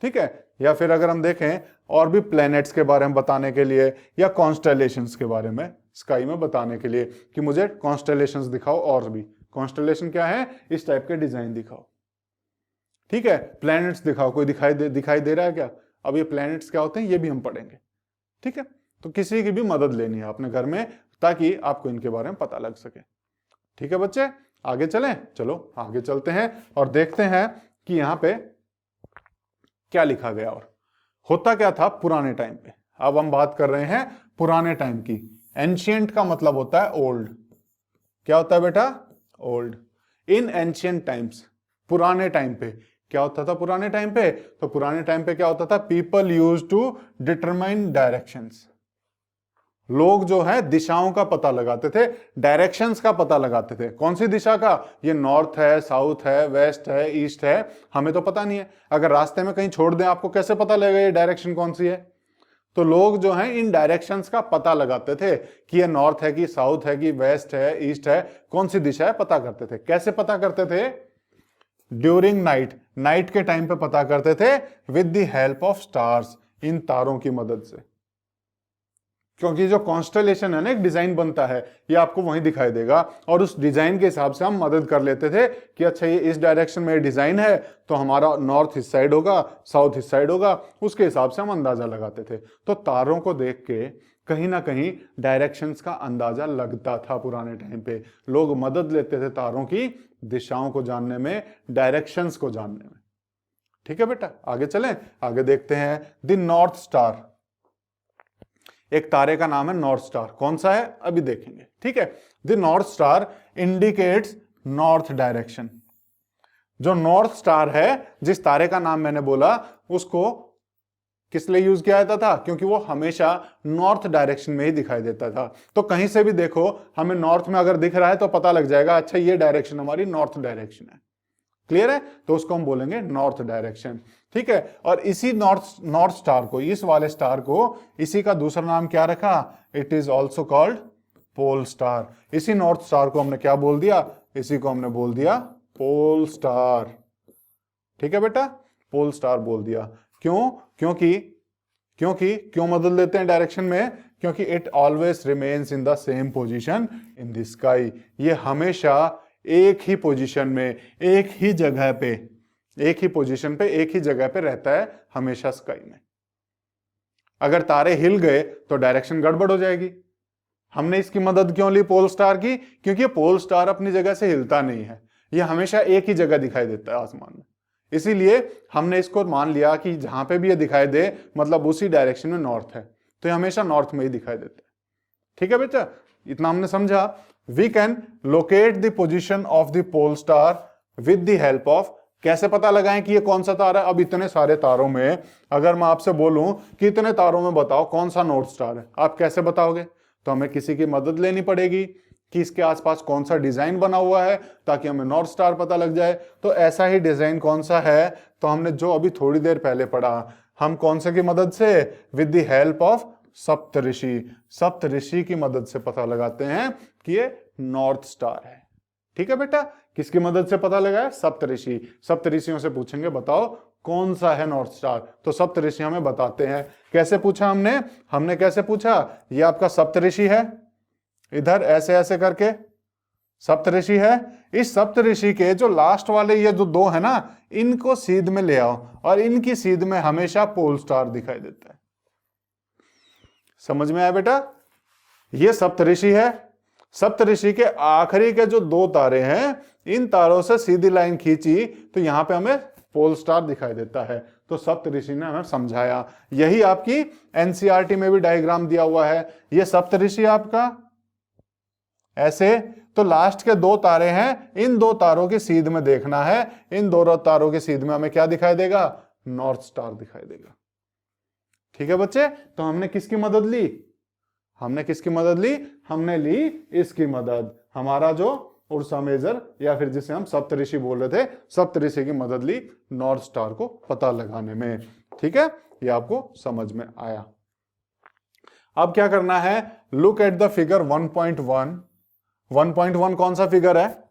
ठीक है, या फिर अगर हम देखें और भी प्लैनेट्स के बारे में बताने के लिए, या कॉन्स्टेलेशंस के बारे में स्काई में बताने के लिए कि मुझे कॉन्स्टेलेशंस दिखाओ। और भी कॉन्स्टेलेशन क्या है? इस टाइप के डिजाइन दिखाओ। ठीक है, प्लैनेट्स दिखाओ। कोई दिखाई दे रहा है क्या? अब ये प्लैनेट्स क्या होते हैं ये भी हम पढ़ेंगे। ठीक है, तो किसी की भी मदद लेनी है अपने घर में, ताकि आपको इनके बारे में पता लग सके। ठीक है बच्चे, आगे चलें। चलो आगे चलते हैं और देखते हैं कि यहां पे क्या लिखा गया और होता क्या था पुराने टाइम पे। अब हम बात कर रहे हैं पुराने टाइम की। एंशियंट का मतलब होता है ओल्ड। क्या होता है बेटा? ओल्ड। इन एंशियंट टाइम्स, पुराने टाइम पे क्या होता था? पुराने टाइम पे, तो पुराने टाइम पे क्या होता था? People use to determine directions. लोग जो है दिशाओं का पता लगाते थे, डायरेक्शंस का पता लगाते थे। कौन सी दिशा का? ये नॉर्थ है, साउथ है, वेस्ट है, ईस्ट है, हमें तो पता नहीं है। अगर रास्ते में कहीं छोड़ दें, आपको कैसे पता लगेगा ये डायरेक्शन कौन सी है? तो लोग जो हैं इन डायरेक्शंस का पता लगाते थे कि ये नॉर्थ है कि साउथ है कि वेस्ट है, ईस्ट है, कौन सी दिशा है, पता करते थे। कैसे पता करते थे? ड्यूरिंग नाइट, नाइट के टाइम पे पता करते थे with the help of stars, इन तारों की मदद से। क्योंकि जो कॉन्स्टलेशन है ना, एक डिजाइन बनता है, ये आपको वहीं दिखाई देगा, और उस डिजाइन के हिसाब से हम मदद कर लेते थे कि अच्छा ये इस डायरेक्शन में डिजाइन है तो हमारा नॉर्थ इस साइड होगा, साउथ इस साइड होगा, उसके हिसाब से हम अंदाजा लगाते थे। तो तारों को देख के कहीं ना कहीं डायरेक्शंस का अंदाजा लगता था। पुराने टाइम पे लोग मदद लेते थे तारों की दिशाओं को जानने में, डायरेक्शंस को जानने में। ठीक है बेटा, आगे चलें, आगे देखते हैं। द नॉर्थ स्टार, एक तारे का नाम है नॉर्थ स्टार। कौन सा है अभी देखेंगे। ठीक है, the north star indicates north direction. जो नॉर्थ स्टार है, जिस तारे का नाम मैंने बोला, उसको किस लिए यूज किया जाता था? क्योंकि वो हमेशा नॉर्थ डायरेक्शन में ही दिखाई देता था। तो कहीं से भी देखो, हमें नॉर्थ में अगर दिख रहा है तो पता लग जाएगा अच्छा ये डायरेक्शन हमारी नॉर्थ डायरेक्शन है। क्लियर है? तो उसको हम बोलेंगे नॉर्थ डायरेक्शन। ठीक है, और इसी नॉर्थ स्टार को, इस वाले स्टार को, इसी का दूसरा नाम क्या रखा? It is also called pole star. इसी नॉर्थ स्टार को हमने क्या बोल दिया? इसी को हमने बोल दिया पोल स्टार। ठीक है बेटा, पोल स्टार बोल दिया। क्यों? क्यों मदद लेते हैं डायरेक्शन में? क्योंकि it always remains in the same position in the sky. ये हमेशा एक ही पोजीशन में, एक ही जगह पे, एक ही पोजीशन पे, एक ही जगह पे रहता है हमेशा स्काई में। अगर तारे हिल गए तो डायरेक्शन गड़बड़ हो जाएगी। हमने इसकी मदद क्यों ली पोल स्टार की? क्योंकि पोल स्टार अपनी जगह से हिलता नहीं है, ये हमेशा एक ही जगह दिखाई देता है आसमान में। इसीलिए हमने इसको मान लिया कि जहां पे भी ये दिखाई दे मतलब उसी डायरेक्शन में नॉर्थ है, तो ये हमेशा नॉर्थ में ही दिखाई देता है। ठीक है बेटा, इतना हमने समझा। We can locate the position of the pole star with the help of, कैसे पता लगाएं कि ये कौन सा तारा है? अब इतने सारे तारों में अगर मैं आपसे बोलूं कि इतने तारों में बताओ कौन सा नॉर्थ स्टार है, आप कैसे बताओगे? तो हमें किसी की मदद लेनी पड़ेगी कि इसके आसपास कौन सा डिजाइन बना हुआ है ताकि हमें नॉर्थ स्टार पता लग जाए। तो ऐसा ही डिजाइन कौन सा है? तो हमने जो अभी थोड़ी देर पहले पढ़ा, हम कौन से की मदद से? विद द हेल्प ऑफ सप्तऋषि। सप्तऋषि की मदद से पता लगाते हैं कि ये नॉर्थ स्टार है। ठीक है बेटा, किसकी मदद से पता लगा है? सप्तऋषि। सप्तऋषियों से पूछेंगे बताओ कौन सा है नॉर्थ स्टार, तो सप्तऋषि हमें बताते हैं। कैसे पूछा हमने कैसे पूछा? ये आपका सप्तऋषि है, इधर ऐसे ऐसे करके सप्तऋषि है। इस सप्तऋषि के जो लास्ट वाले ये जो दो है ना, इनको सीध में ले आओ, और इनकी सीध में हमेशा पोल स्टार दिखाई देता है। समझ में आया बेटा? ये सप्तऋषि है। सप्तऋषि के आखिरी के जो दो तारे हैं, इन तारों से सीधी लाइन खींची तो यहां पे हमें पोल स्टार दिखाई देता है। तो सप्तऋषि ने हमें समझाया। यही आपकी एनसीईआरटी में भी डायग्राम दिया हुआ है। ये सप्तऋषि आपका ऐसे, तो लास्ट के दो तारे हैं, इन दो तारों की सीध में देखना है। इन दोनों तारों की सीध में हमें क्या दिखाई देगा? नॉर्थ स्टार दिखाई देगा। ठीक है बच्चे, तो हमने किसकी मदद ली? हमने ली इसकी मदद। हमारा जो उर्सा मेजर, या फिर जिसे हम सप्तऋषि बोल रहे थे, सप्तऋषि की मदद ली नॉर्थ स्टार को पता लगाने में। ठीक है, ये आपको समझ में आया। अब क्या करना है? Look at the figure 1.1। 1.1 कौन सा फिगर है?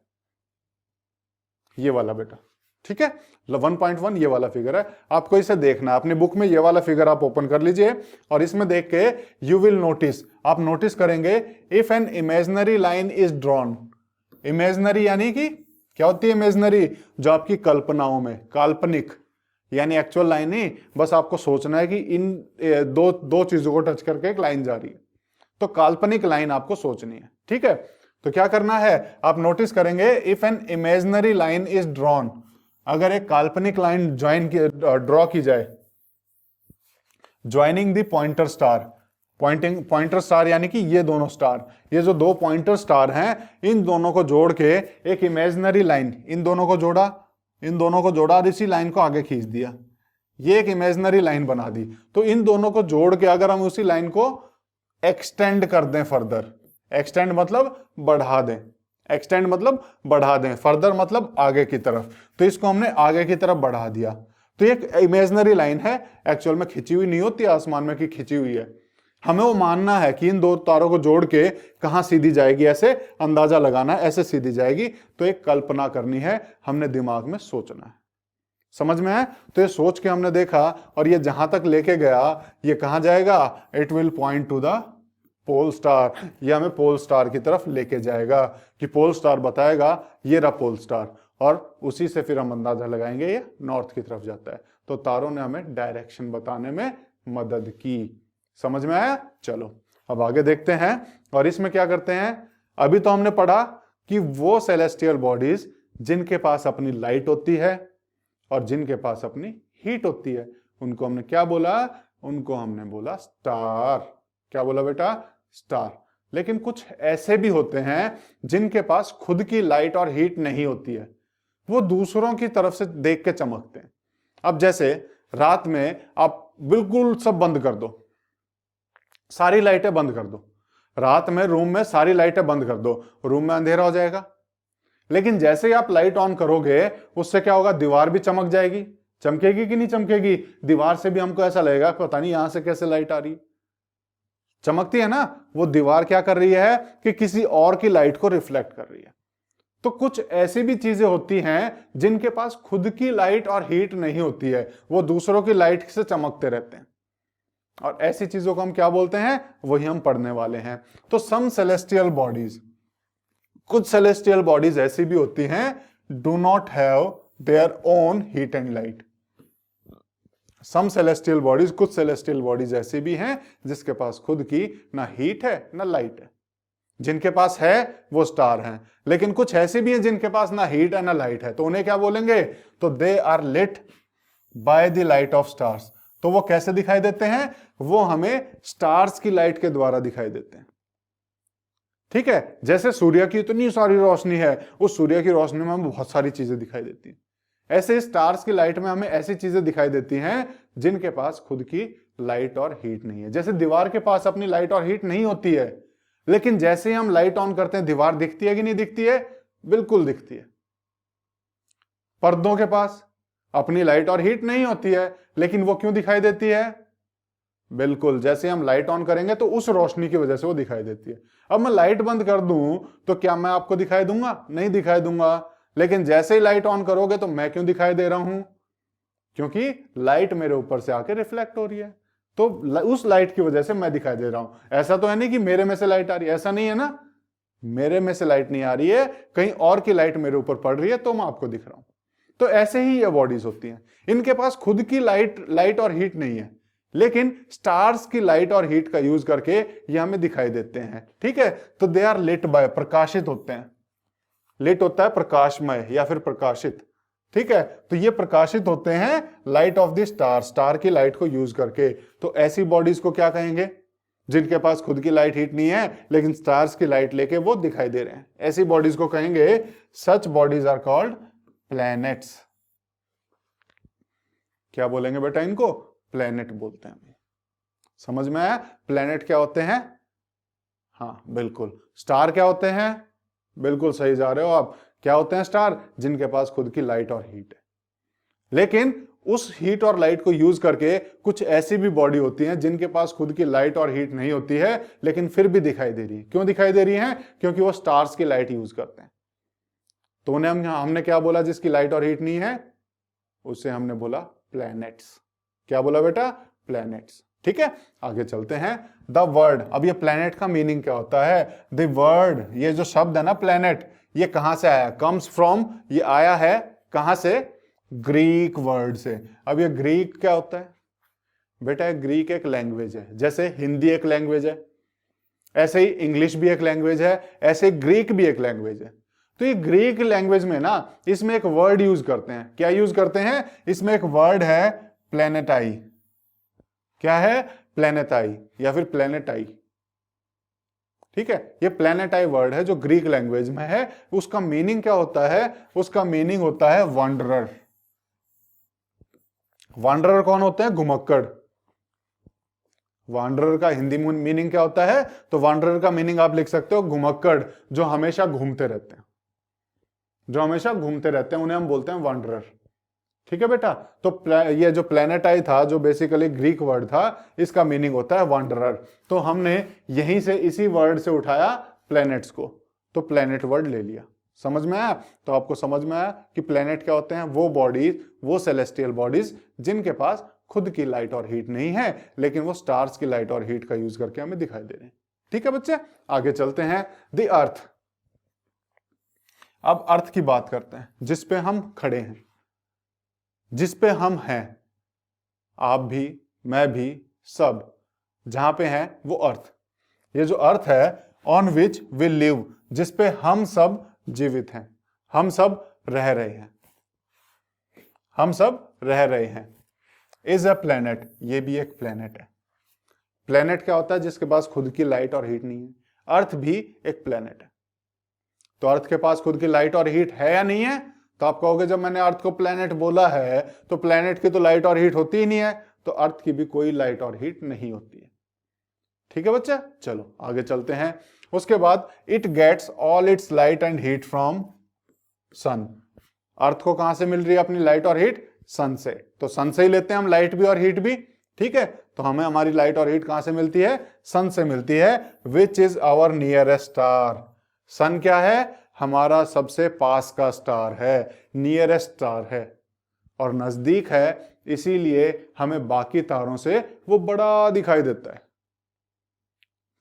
ये वाला बेटा। ठीक है, 1.1 ये वाला फिगर है, आपको इसे देखना है। अपनी बुक में ये वाला फिगर आप ओपन कर लीजिए और इसमें देख के यू विल नोटिस, आप नोटिस करेंगे, if an imaginary line is drawn. Imaginary यानी कि क्या होती है इमेजिनरी? जो आपकी कल्पनाओं में, काल्पनिक, यानी एक्चुअल लाइन नहीं, बस आपको सोचना है कि इन दो चीजों को टच करके एक लाइन जा रही है। तो काल्पनिक लाइन आपको सोचनी है, ठीक है। तो क्या करना है, आप नोटिस करेंगे, if an imaginary line is drawn, अगर एक काल्पनिक लाइन ड्रॉ की जाए, joining the pointer star, pointer star यानी कि ये दोनों स्टार, ये जो दो पॉइंटर स्टार हैं, इन दोनों को जोड़ के एक इमेजिनरी लाइन, इन दोनों को जोड़ा और इसी लाइन को आगे खींच दिया, ये एक इमेजिनरी लाइन बना दी। तो इन दोनों को जोड़ के अगर हम उसी लाइन को एक्सटेंड कर दें फर्दर, एक्सटेंड मतलब बढ़ा दें, एक्सटेंड मतलब बढ़ा दें, फर्दर मतलब आगे की तरफ, तो इसको हमने आगे की तरफ बढ़ा दिया, तो एक इमेजिनरी लाइन है, एक्चुअल में खिंची हुई नहीं होती आसमान में कि खिंची हुई है, हमें वो मानना है कि इन दो तारों को जोड़ के कहां सीधी जाएगी, ऐसे अंदाजा लगाना है, ऐसे सीधी जाएगी, तो एक कल्पना करनी है, हमने दिमाग में सोचना है, समझ में है। तो ये सोच के हमने देखा और ये जहां तक लेके गया, ये कहां जाएगा, it will point to the pole star, ये हमें पोल स्टार की तरफ लेके जाएगा, कि पोल स्टार बताएगा ये रहा पोल स्टार, और उसी से फिर हम अंदाजा लगाएंगे ये नॉर्थ की तरफ जाता है। तो तारों ने हमें डायरेक्शन बताने में मदद की, समझ में आया। चलो अब आगे देखते हैं, और इसमें क्या करते हैं, अभी तो हमने पढ़ा कि वो सेलेस्टियल बॉडीज जिनके पास अपनी लाइट होती है और जिनके पास अपनी हीट होती है, उनको हमने क्या बोला, उनको हमने बोला स्टार। क्या बोला बेटा, स्टार। लेकिन कुछ ऐसे भी होते हैं जिनके पास खुद की लाइट और हीट नहीं होती है, वो दूसरों की तरफ से देख के चमकते हैं। अब जैसे रात में आप बिल्कुल सब बंद कर दो, सारी लाइटें बंद कर दो, रात में रूम में सारी लाइटें बंद कर दो, रूम में अंधेरा हो जाएगा। लेकिन जैसे ही आप लाइट ऑन करोगे, उससे क्या होगा, दीवार भी चमक जाएगी, चमकेगी कि नहीं चमकेगी, दीवार से भी हमको ऐसा लगेगा पता नहीं यहां से कैसे लाइट आ रही, चमकती है ना। वो दीवार क्या कर रही है कि किसी और की लाइट को रिफ्लेक्ट कर रही है। तो कुछ ऐसी भी चीजें होती हैं जिनके पास खुद की लाइट और हीट नहीं होती है, वो दूसरों की लाइट से चमकते रहते हैं, और ऐसी चीजों को हम क्या बोलते हैं, वही हम पढ़ने वाले हैं। तो सम सेलेस्टियल बॉडीज, कुछ सेलेस्टियल बॉडीज ऐसी भी होती हैं do not have their own heat and light. Some celestial bodies, कुछ सेलेस्टियल बॉडीज ऐसी भी हैं जिसके पास खुद की ना हीट है ना लाइट है, जिनके पास है वो स्टार हैं। लेकिन कुछ ऐसी भी हैं जिनके पास ना हीट है ना लाइट है, तो उन्हें क्या बोलेंगे, तो they are lit by the light of stars. तो वो कैसे दिखाई देते हैं, वो हमें स्टार्स की लाइट के द्वारा दिखाई देते हैं, ठीक है। जैसे सूर्य की इतनी सारी रोशनी है, उस सूर्य की रोशनी में हमें बहुत सारी चीजें दिखाई देती हैं, ऐसे स्टार्स की लाइट में हमें ऐसी चीजें दिखाई देती हैं जिनके पास खुद की लाइट और हीट नहीं है। जैसे दीवार के पास अपनी लाइट और हीट नहीं होती है, लेकिन जैसे ही हम लाइट ऑन करते हैं, दीवार दिखती है कि नहीं दिखती है, बिल्कुल दिखती है। पर्दों के पास अपनी लाइट और हीट नहीं होती है, लेकिन वो क्यों दिखाई देती है, बिल्कुल जैसे हम लाइट ऑन करेंगे तो उस रोशनी की वजह से वो दिखाई देती है। अब मैं लाइट बंद कर दूं तो क्या मैं आपको दिखाई दूंगा, नहीं दिखाई दूंगा। लेकिन जैसे ही लाइट ऑन करोगे तो मैं क्यों दिखाई दे रहा हूं, क्योंकि लाइट मेरे ऊपर से आके रिफ्लेक्ट हो रही है, तो उस लाइट की वजह से मैं दिखाई दे रहा हूं। ऐसा तो है नहीं कि मेरे में से लाइट आ रही है, ऐसा नहीं है ना, मेरे में से लाइट नहीं आ रही है, कहीं और की लाइट मेरे ऊपर पड़ रही है, तो मैं आपको दिख रहा हूं। तो ऐसे ही ये बॉडीज होती हैं, इनके पास खुद की लाइट और हीट नहीं है, लेकिन स्टार्स की लाइट और हीट का यूज करके ये हमें दिखाई देते हैं, ठीक है। तो दे आर लिट बाय, प्रकाशित होते हैं, लिट होता है प्रकाशमय या फिर प्रकाशित, ठीक है। तो ये प्रकाशित होते हैं light of the star, star की लाइट को यूज करके। तो ऐसी बॉडीज को क्या कहेंगे, जिनके पास खुद की लाइट हीट नहीं है लेकिन स्टार्स की लाइट लेके वो दिखाई दे रहे हैं, ऐसी बॉडीज को कहेंगे, सच बॉडीज आर कॉल्ड प्लैनेट्स। क्या बोलेंगे बेटा इनको, प्लैनेट बोलते हैं। समझ में आया, प्लैनेट क्या होते हैं, हाँ बिल्कुल। स्टार क्या होते हैं, बिल्कुल सही जा रहे हो आप, क्या होते हैं स्टार, जिनके पास खुद की लाइट और हीट है। लेकिन उस हीट और लाइट को यूज करके कुछ ऐसी भी बॉडी होती हैं जिनके पास खुद की लाइट और हीट नहीं होती है, लेकिन फिर भी दिखाई दे रही है। क्यों दिखाई दे रही है, क्योंकि वो स्टार्स की लाइट यूज करते हैं। तो उन्हें हमने क्या बोला, जिसकी लाइट और हीट नहीं है, उसे हमने बोला प्लैनेट्स। क्या बोला बेटा, प्लैनेट्स, ठीक है। आगे चलते हैं, द वर्ड। अब ये प्लैनेट का मीनिंग क्या होता है, द वर्ड, ये जो शब्द है ना प्लैनेट, ये कहां से आया, कम्स फ्रॉम, ये आया है कहां से, ग्रीक वर्ड से। अब ये ग्रीक क्या होता है बेटा, ग्रीक एक लैंग्वेज है, जैसे हिंदी एक लैंग्वेज है। ऐसे ही इंग्लिश भी एक लैंग्वेज है, ऐसे ग्रीक भी एक लैंग्वेज है। तो ये ग्रीक लैंग्वेज में ना इसमें एक वर्ड यूज करते हैं। क्या यूज करते हैं? इसमें एक वर्ड है प्लेनेटाई। क्या है? प्लेनेटाई या फिर प्लेनेटाई। ठीक है, ये प्लेनेटाई वर्ड है जो ग्रीक लैंग्वेज में है। उसका मीनिंग क्या होता है? उसका मीनिंग होता है वॉन्डरर। वॉन्डरर कौन होते हैं? घुमक्कड़। वॉन्डरर का हिंदी मीनिंग क्या होता है? तो वॉन्डरर का मीनिंग आप लिख सकते हो घुमक्कड़, जो हमेशा घूमते रहते हैं। जो हमेशा घूमते रहते हैं उन्हें हम बोलते हैं वॉन्डरर। ठीक है बेटा, तो ये जो प्लेनेटाई था, जो बेसिकली ग्रीक वर्ड था, इसका मीनिंग होता है वॉन्डरर। तो हमने यहीं से इसी वर्ड से उठाया प्लैनेट्स को, तो प्लैनेट वर्ड ले लिया। समझ में आया? तो आपको समझ में आया कि प्लैनेट क्या होते हैं? वो बॉडीज, वो सेलेस्टियल बॉडीज जिनके पास खुद की लाइट और हीट नहीं है, लेकिन वो स्टार्स की लाइट और हीट का यूज करके हमें दिखाई दे रहे हैं। ठीक है बच्चे, आगे चलते हैं। The earth. अब अर्थ की बात करते हैं, जिस पे हम खड़े हैं, जिस पे हम हैं, आप भी, मैं भी, सब जहां पे हैं वो अर्थ। ये जो अर्थ है, ऑन विच वी लिव, जिस पे हम सब जीवित हैं, हम सब रह रहे हैं, हम सब रह रहे हैं, इज अ प्लेनेट। ये भी एक प्लेनेट है। प्लेनेट क्या होता है? जिसके पास खुद की लाइट और हीट नहीं है। अर्थ भी एक प्लेनेट है। तो अर्थ के पास खुद की लाइट और हीट है या नहीं है? तो आप कहोगे जब मैंने अर्थ को प्लेनेट बोला है तो प्लेनेट की तो लाइट और हीट होती ही नहीं है, तो अर्थ की भी कोई लाइट और हीट नहीं होती है। ठीक है बच्चा, चलो आगे चलते हैं। उसके बाद it gets all its light and heat from sun. Earth को कहां से मिल रही है अपनी लाइट और हीट? सन से। तो सन से ही लेते हैं हम लाइट भी और हीट भी। ठीक है, तो हमें हमारी लाइट और हीट कहां से मिलती है? सन से मिलती है। Which is our nearest star. Sun क्या है? हमारा सबसे पास का स्टार है, नियरेस्ट स्टार है, और नजदीक है, इसीलिए हमें बाकी तारों से वो बड़ा दिखाई देता है।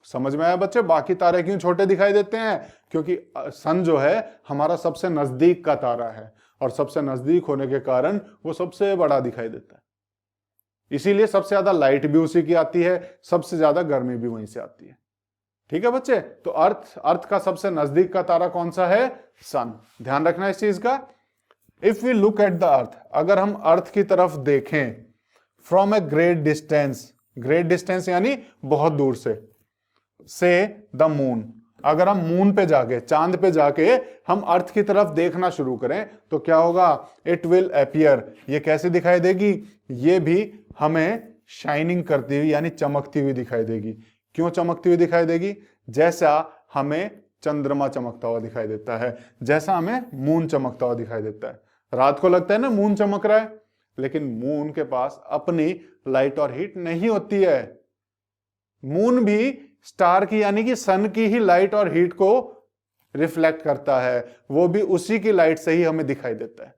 समझ में आया बच्चे? बाकी तारे क्यों छोटे दिखाई देते हैं? क्योंकि सन जो है हमारा सबसे नजदीक का तारा है, और सबसे नजदीक होने के कारण वो सबसे बड़ा दिखाई देता है। इसीलिए सबसे ज्यादा लाइट भी उसी की आती है, सबसे ज्यादा गर्मी भी वहीं से आती है। ठीक है बच्चे, तो अर्थ का सबसे नजदीक का तारा कौन सा है? सन। ध्यान रखना इस चीज का। If we look at the earth, अगर हम अर्थ की तरफ देखें from a great distance, great distance यानी बहुत दूर से द मून, अगर हम मून पे जाके, चांद पे जाके हम अर्थ की तरफ देखना शुरू करें तो क्या होगा? It will appear. ये कैसे दिखाई देगी? ये भी हमें शाइनिंग करती हुई यानी चमकती हुई दिखाई देगी। क्यों चमकती हुई दिखाई देगी? जैसा हमें चंद्रमा चमकता हुआ दिखाई देता है, जैसा हमें मून चमकता हुआ दिखाई देता है। रात को लगता है ना मून चमक रहा है, लेकिन मून के पास अपनी लाइट और हीट नहीं होती है। मून भी स्टार की यानी कि सन की ही लाइट और हीट को रिफ्लेक्ट करता है, वो भी उसी की लाइट से ही हमें दिखाई देता है,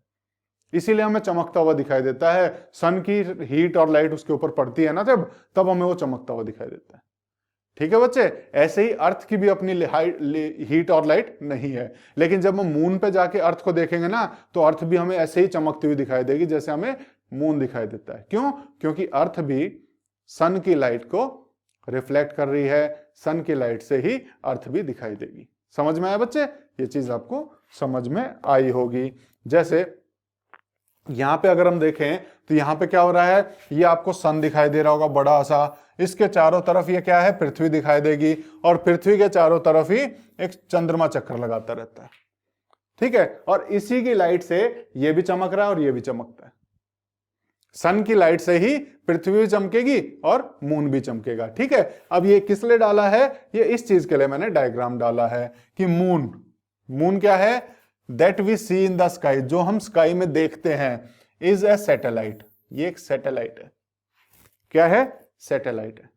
इसीलिए हमें चमकता हुआ दिखाई देता है। सन की हीट और लाइट उसके ऊपर पड़ती है ना जब, तब हमें वो चमकता हुआ दिखाई देता है। ठीक है बच्चे, ऐसे ही अर्थ की भी अपनी हीट और लाइट नहीं है, लेकिन जब हम मून पे जाके अर्थ को देखेंगे ना तो अर्थ भी हमें ऐसे ही चमकती हुई दिखाई देगी जैसे हमें मून दिखाई देता है। क्यों? क्योंकि अर्थ भी सन की लाइट को रिफ्लेक्ट कर रही है, सन की लाइट से ही अर्थ भी दिखाई देगी। समझ में आया बच्चे? ये चीज आपको समझ में आई होगी। जैसे यहां पे अगर हम देखें तो यहां पे क्या हो रहा है? ये आपको सन दिखाई दे रहा होगा बड़ा सा, इसके चारों तरफ ये क्या है? पृथ्वी दिखाई देगी, और पृथ्वी के चारों तरफ ही एक चंद्रमा चक्कर लगाता रहता है। ठीक है, और इसी की लाइट से ये भी चमक रहा है और ये भी चमकता है। सन की लाइट से ही पृथ्वी भी चमकेगी और मून भी चमकेगा। ठीक है, अब ये किस लिए डाला है? ये इस चीज के लिए मैंने डायग्राम डाला है कि मून क्या है? That we see in the sky, जो हम स्काई में देखते हैं, इज ए सैटेलाइट। ये एक सैटेलाइट है। क्या है? सैटेलाइट है।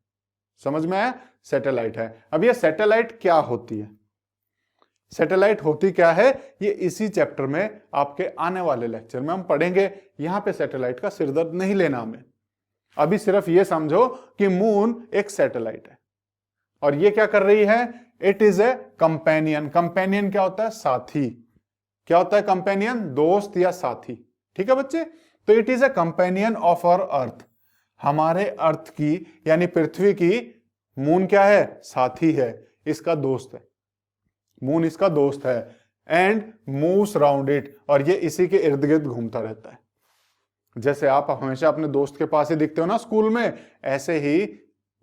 समझ में आया? सैटेलाइट है। अब ये सैटेलाइट क्या होती है? सैटेलाइट होती क्या है? ये इसी चैप्टर में आपके आने वाले लेक्चर में हम पढ़ेंगे। यहां पे सैटेलाइट का सिरदर्द नहीं लेना हमें, अभी सिर्फ ये समझो कि मून एक सैटेलाइट है और ये क्या कर रही है? It is a companion. Companion क्या होता है? साथी। क्या होता है कंपेनियन? दोस्त या साथी। ठीक है बच्चे, तो it is a companion of our earth. हमारे अर्थ की यानी पृथ्वी की मून क्या है? साथी है। इसका दोस्त है, मून इसका दोस्त है, एंड मूव्स राउंड इट, और ये इसी के इर्द गिर्द घूमता रहता है। जैसे आप हमेशा अपने दोस्त के पास ही दिखते हो ना स्कूल में, ऐसे ही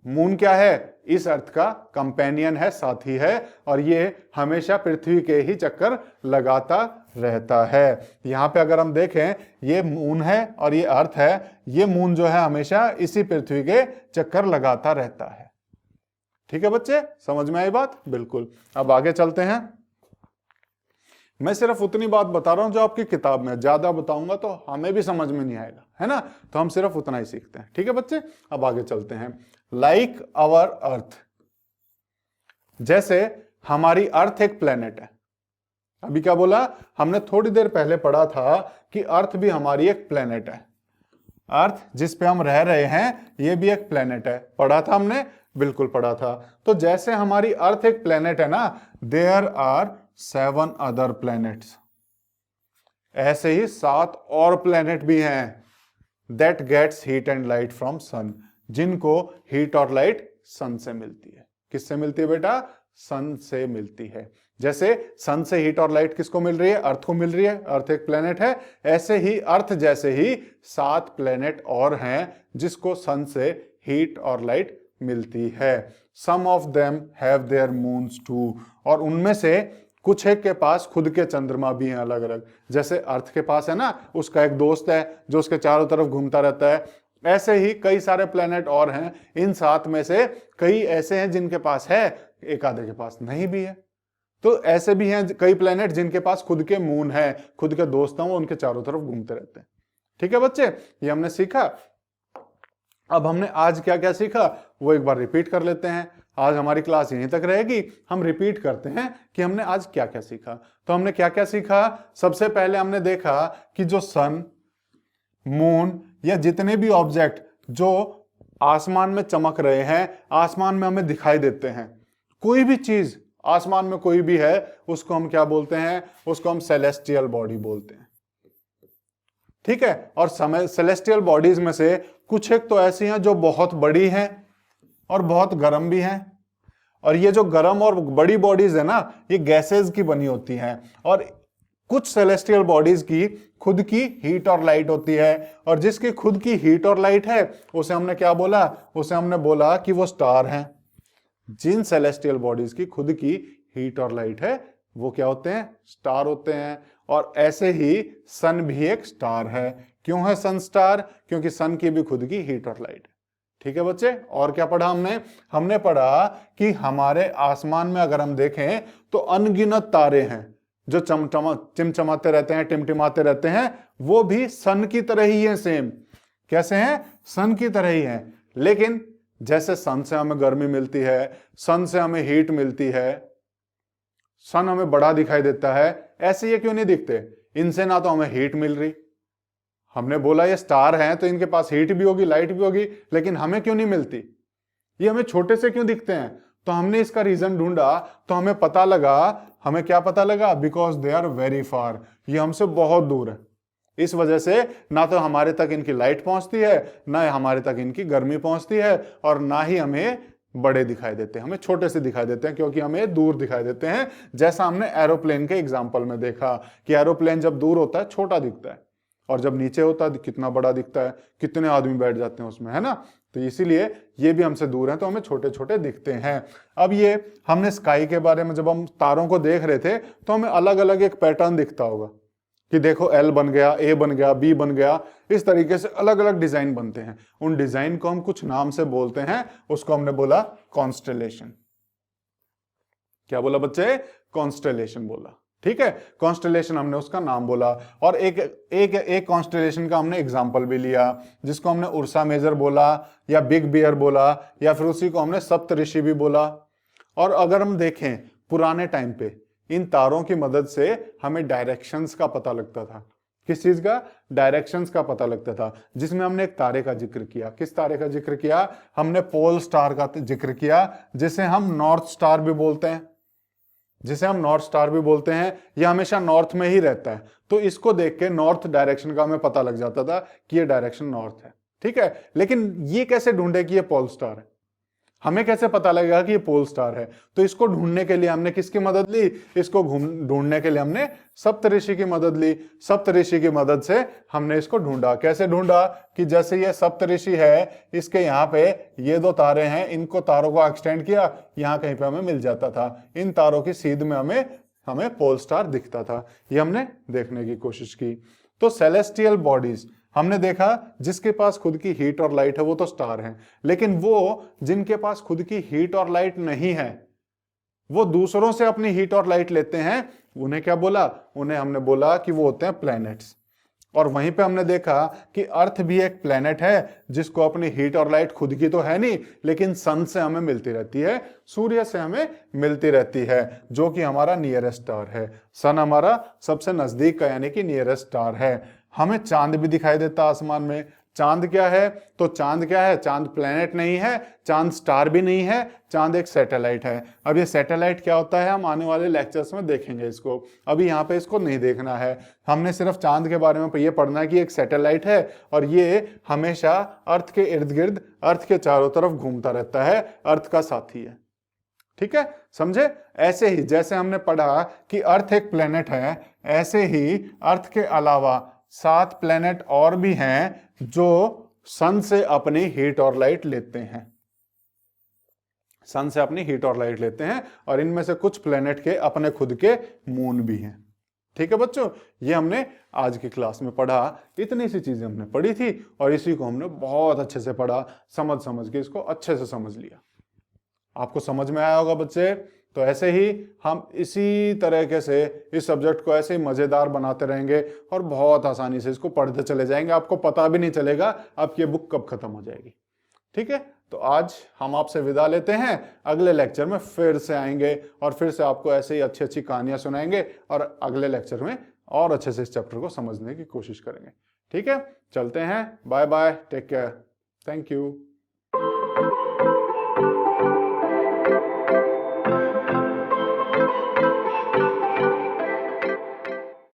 मून क्या है, इस अर्थ का कंपेनियन है, साथी है, और ये हमेशा पृथ्वी के ही चक्कर लगाता रहता है। यहां पे अगर हम देखें, ये मून है और ये अर्थ है, ये मून जो है हमेशा इसी पृथ्वी के चक्कर लगाता रहता है। ठीक है बच्चे, समझ में आई बात? बिल्कुल। अब आगे चलते हैं। मैं सिर्फ उतनी बात बता रहा हूं जो आपकी किताब में, ज्यादा बताऊंगा तो हमें भी समझ में नहीं आएगा, है ना, तो हम सिर्फ उतना ही सीखते हैं। ठीक है बच्चे, अब आगे चलते हैं। लाइक आवर अर्थ, जैसे हमारी अर्थ एक प्लेनेट है। अभी क्या बोला हमने, थोड़ी देर पहले पढ़ा था कि अर्थ भी हमारी एक प्लेनेट है। अर्थ जिस पे हम रह रहे हैं ये भी एक प्लेनेट है, पढ़ा था हमने, बिल्कुल पढ़ा था। तो जैसे हमारी अर्थ एक प्लेनेट है ना, देयर आर 7 अदर प्लैनेट्स, ऐसे ही 7 और प्लैनेट भी हैं, that gets heat and light from sun, जिनको हीट और लाइट सन से मिलती है। किससे मिलती है बेटा? सन से मिलती है। जैसे सन से हीट और लाइट किसको मिल रही है? अर्थ को मिल रही है, अर्थ एक प्लेनेट है। ऐसे ही अर्थ जैसे ही 7 प्लेनेट और हैं जिसको सन से हीट और लाइट मिलती है। Some of them have their moons too, और उनमें से कुछ एक के पास खुद के चंद्रमा भी हैं अलग अलग। जैसे अर्थ के पास है ना, उसका एक दोस्त है जो उसके चारों तरफ घूमता रहता है, ऐसे ही कई सारे प्लेनेट और हैं। इन 7 में से कई ऐसे हैं जिनके पास है, एक आधे के पास नहीं भी है। तो ऐसे भी हैं कई प्लेनेट जिनके पास खुद के मून है, खुद के दोस्त हैं, वो उनके चारों तरफ घूमते रहते हैं। ठीक है बच्चे, ये हमने सीखा। अब हमने आज क्या क्या सीखा वो एक बार रिपीट कर लेते हैं। आज हमारी क्लास यहीं तक रहेगी, हम रिपीट करते हैं कि हमने आज क्या क्या सीखा। तो हमने क्या क्या सीखा? सबसे पहले हमने देखा कि जो सन, मून या जितने भी ऑब्जेक्ट जो आसमान में चमक रहे हैं, आसमान में हमें दिखाई देते हैं, कोई भी चीज आसमान में कोई भी है, उसको हम क्या बोलते हैं? उसको हम सेलेस्टियल बॉडी बोलते हैं। ठीक है, और सेलेस्टियल बॉडीज में से कुछ एक तो ऐसी हैं जो बहुत बड़ी हैं और बहुत गर्म भी हैं, और ये जो गर्म और बड़ी बॉडीज है ना, ये गैसेस की बनी होती हैं, और कुछ सेलेस्टियल बॉडीज की खुद की हीट और लाइट होती है, और जिसकी खुद की हीट और लाइट है उसे हमने क्या बोला? उसे हमने बोला कि वो स्टार हैं। जिन सेलेस्टियल बॉडीज की खुद की हीट और लाइट है वो क्या होते हैं? स्टार होते हैं। और ऐसे ही सन भी एक स्टार है। क्यों है सन स्टार? क्योंकि सन की भी खुद की हीट और लाइट है। ठीक है बच्चे, और क्या पढ़ा हमने? हमने पढ़ा कि हमारे आसमान में अगर हम देखें तो अनगिनत तारे हैं जो चिमचमाते रहते हैं, टिमटिमाते रहते हैं, वो भी सन की तरह ही है। सेम कैसे हैं? सन की तरह ही हैं। लेकिन जैसे सन से हमें गर्मी मिलती है, सन से हमें हीट मिलती है, सन हमें बड़ा दिखाई देता है, ऐसे ये क्यों नहीं दिखते? इनसे ना तो हमें हीट मिल रही, हमने बोला ये स्टार हैं तो इनके पास हीट भी होगी, लाइट भी होगी, लेकिन हमें क्यों नहीं मिलती? ये हमें छोटे से क्यों दिखते हैं? तो हमने इसका रीजन ढूंढा, तो हमें पता लगा, हमें क्या पता लगा? Because they are very far, ये हमसे बहुत दूर है। इस वजह से ना तो हमारे तक इनकी लाइट पहुंचती है, ना हमारे तक इनकी गर्मी पहुंचती है, और ना ही हमें बड़े दिखाई देते हैं, हमें छोटे से दिखाई देते हैं, क्योंकि हमें दूर दिखाई देते हैं। जैसा हमने एरोप्लेन के एग्जाम्पल में देखा कि एरोप्लेन जब दूर होता है छोटा दिखता है, और जब नीचे होता है कितना बड़ा दिखता है, कितने आदमी बैठ जाते हैं उसमें, है ना। तो इसीलिए ये भी हमसे दूर है तो हमें छोटे छोटे दिखते हैं। अब ये हमने स्काई के बारे में, जब हम तारों को देख रहे थे तो हमें अलग अलग एक पैटर्न दिखता होगा कि देखो एल बन गया, ए बन गया, बी बन गया, इस तरीके से अलग अलग डिजाइन बनते हैं। उन डिजाइन को हम कुछ नाम से बोलते हैं, उसको हमने बोला कॉन्स्टेलेशन। क्या बोला बच्चे? कॉन्स्टेलेशन बोला। ठीक है, कॉन्स्टेलेशन हमने उसका नाम बोला। और एक कॉन्स्टेलेशन का हमने एग्जाम्पल भी लिया, जिसको हमने उर्सा मेजर बोला, या बिग बियर बोला, या फिर उसी को हमने सप्तऋषि भी बोला। और अगर हम देखें पुराने टाइम पे इन तारों की मदद से हमें डायरेक्शंस का पता लगता था। किस चीज का? डायरेक्शंस का पता लगता था, जिसमें हमने एक तारे का जिक्र किया। किस तारे का जिक्र किया? हमने पोल स्टार का जिक्र किया, जिसे हम नॉर्थ स्टार भी बोलते हैं। जिसे हम नॉर्थ स्टार भी बोलते हैं, यह हमेशा नॉर्थ में ही रहता है। तो इसको देख के नॉर्थ डायरेक्शन का हमें पता लग जाता था कि ये डायरेक्शन नॉर्थ है। ठीक है, लेकिन ये कैसे ढूंढे कि ये पोल स्टार है? हमें कैसे पता लगेगा कि ये पोल स्टार है? तो इसको ढूंढने के लिए हमने किसकी मदद ली? इसको ढूंढने के लिए हमने सप्तऋषि की मदद ली। सप्तऋषि की मदद से हमने इसको ढूंढा। कैसे ढूंढा? कि जैसे ये सप्तऋषि है, इसके यहाँ पे ये दो तारे हैं, इनको तारों को एक्सटेंड किया, यहाँ कहीं पे हमें मिल जाता था। इन तारों की सीध में हमें पोल स्टार दिखता था। ये हमने देखने की कोशिश की। तो सेलेस्टियल बॉडीज हमने देखा, जिसके पास खुद की हीट और लाइट है वो तो स्टार हैं, लेकिन वो जिनके पास खुद की हीट और लाइट नहीं है, वो दूसरों से अपनी हीट और लाइट लेते हैं, उन्हें क्या बोला? उन्हें हमने बोला कि वो होते हैं प्लैनेट्स। और वहीं पे हमने देखा कि अर्थ भी एक प्लैनेट है, जिसको अपनी हीट और लाइट खुद की तो है नहीं, लेकिन सन से हमें मिलती रहती है, सूर्य से हमें मिलती रहती है, जो कि हमारा नियरेस्ट स्टार है। सन हमारा सबसे नजदीक का यानी कि नियरेस्ट स्टार है। हमें चांद भी दिखाई देता आसमान में। चांद क्या है? तो चांद क्या है? चांद प्लेनेट नहीं है, चांद स्टार भी नहीं है, चांद एक सैटेलाइट है। अब ये सैटेलाइट क्या होता है हम आने वाले लेक्चर्स में देखेंगे इसको, अभी यहाँ पे इसको नहीं देखना है। हमने सिर्फ चांद के बारे में ये पढ़ना है कि एक सैटेलाइट है और ये हमेशा अर्थ के इर्द गिर्द, अर्थ के चारों तरफ घूमता रहता है, अर्थ का साथी है। ठीक है, समझे? ऐसे ही जैसे हमने पढ़ा कि अर्थ एक प्लेनेट है, ऐसे ही अर्थ के अलावा 7 प्लेनेट और भी हैं जो सन से अपनी हीट और लाइट लेते हैं। सन से अपनी हीट और लाइट लेते हैं, और इनमें से कुछ प्लेनेट के अपने खुद के मून भी हैं। ठीक है बच्चों, ये हमने आज की क्लास में पढ़ा। इतनी सी चीजें हमने पढ़ी थी और इसी को हमने बहुत अच्छे से पढ़ा, समझ के इसको अच्छे से समझ लिया। आपको समझ में आया होगा बच्चे? तो ऐसे ही हम इसी तरीके से इस सब्जेक्ट को ऐसे ही मजेदार बनाते रहेंगे और बहुत आसानी से इसको पढ़ते चले जाएंगे। आपको पता भी नहीं चलेगा आपकी ये बुक कब खत्म हो जाएगी। ठीक है, तो आज हम आपसे विदा लेते हैं। अगले लेक्चर में फिर से आएंगे और फिर से आपको ऐसे ही अच्छी अच्छी कहानियां सुनाएंगे और अगले लेक्चर में और अच्छे से इस चैप्टर को समझने की कोशिश करेंगे। ठीक है, चलते हैं। Bye bye, take care, thank you.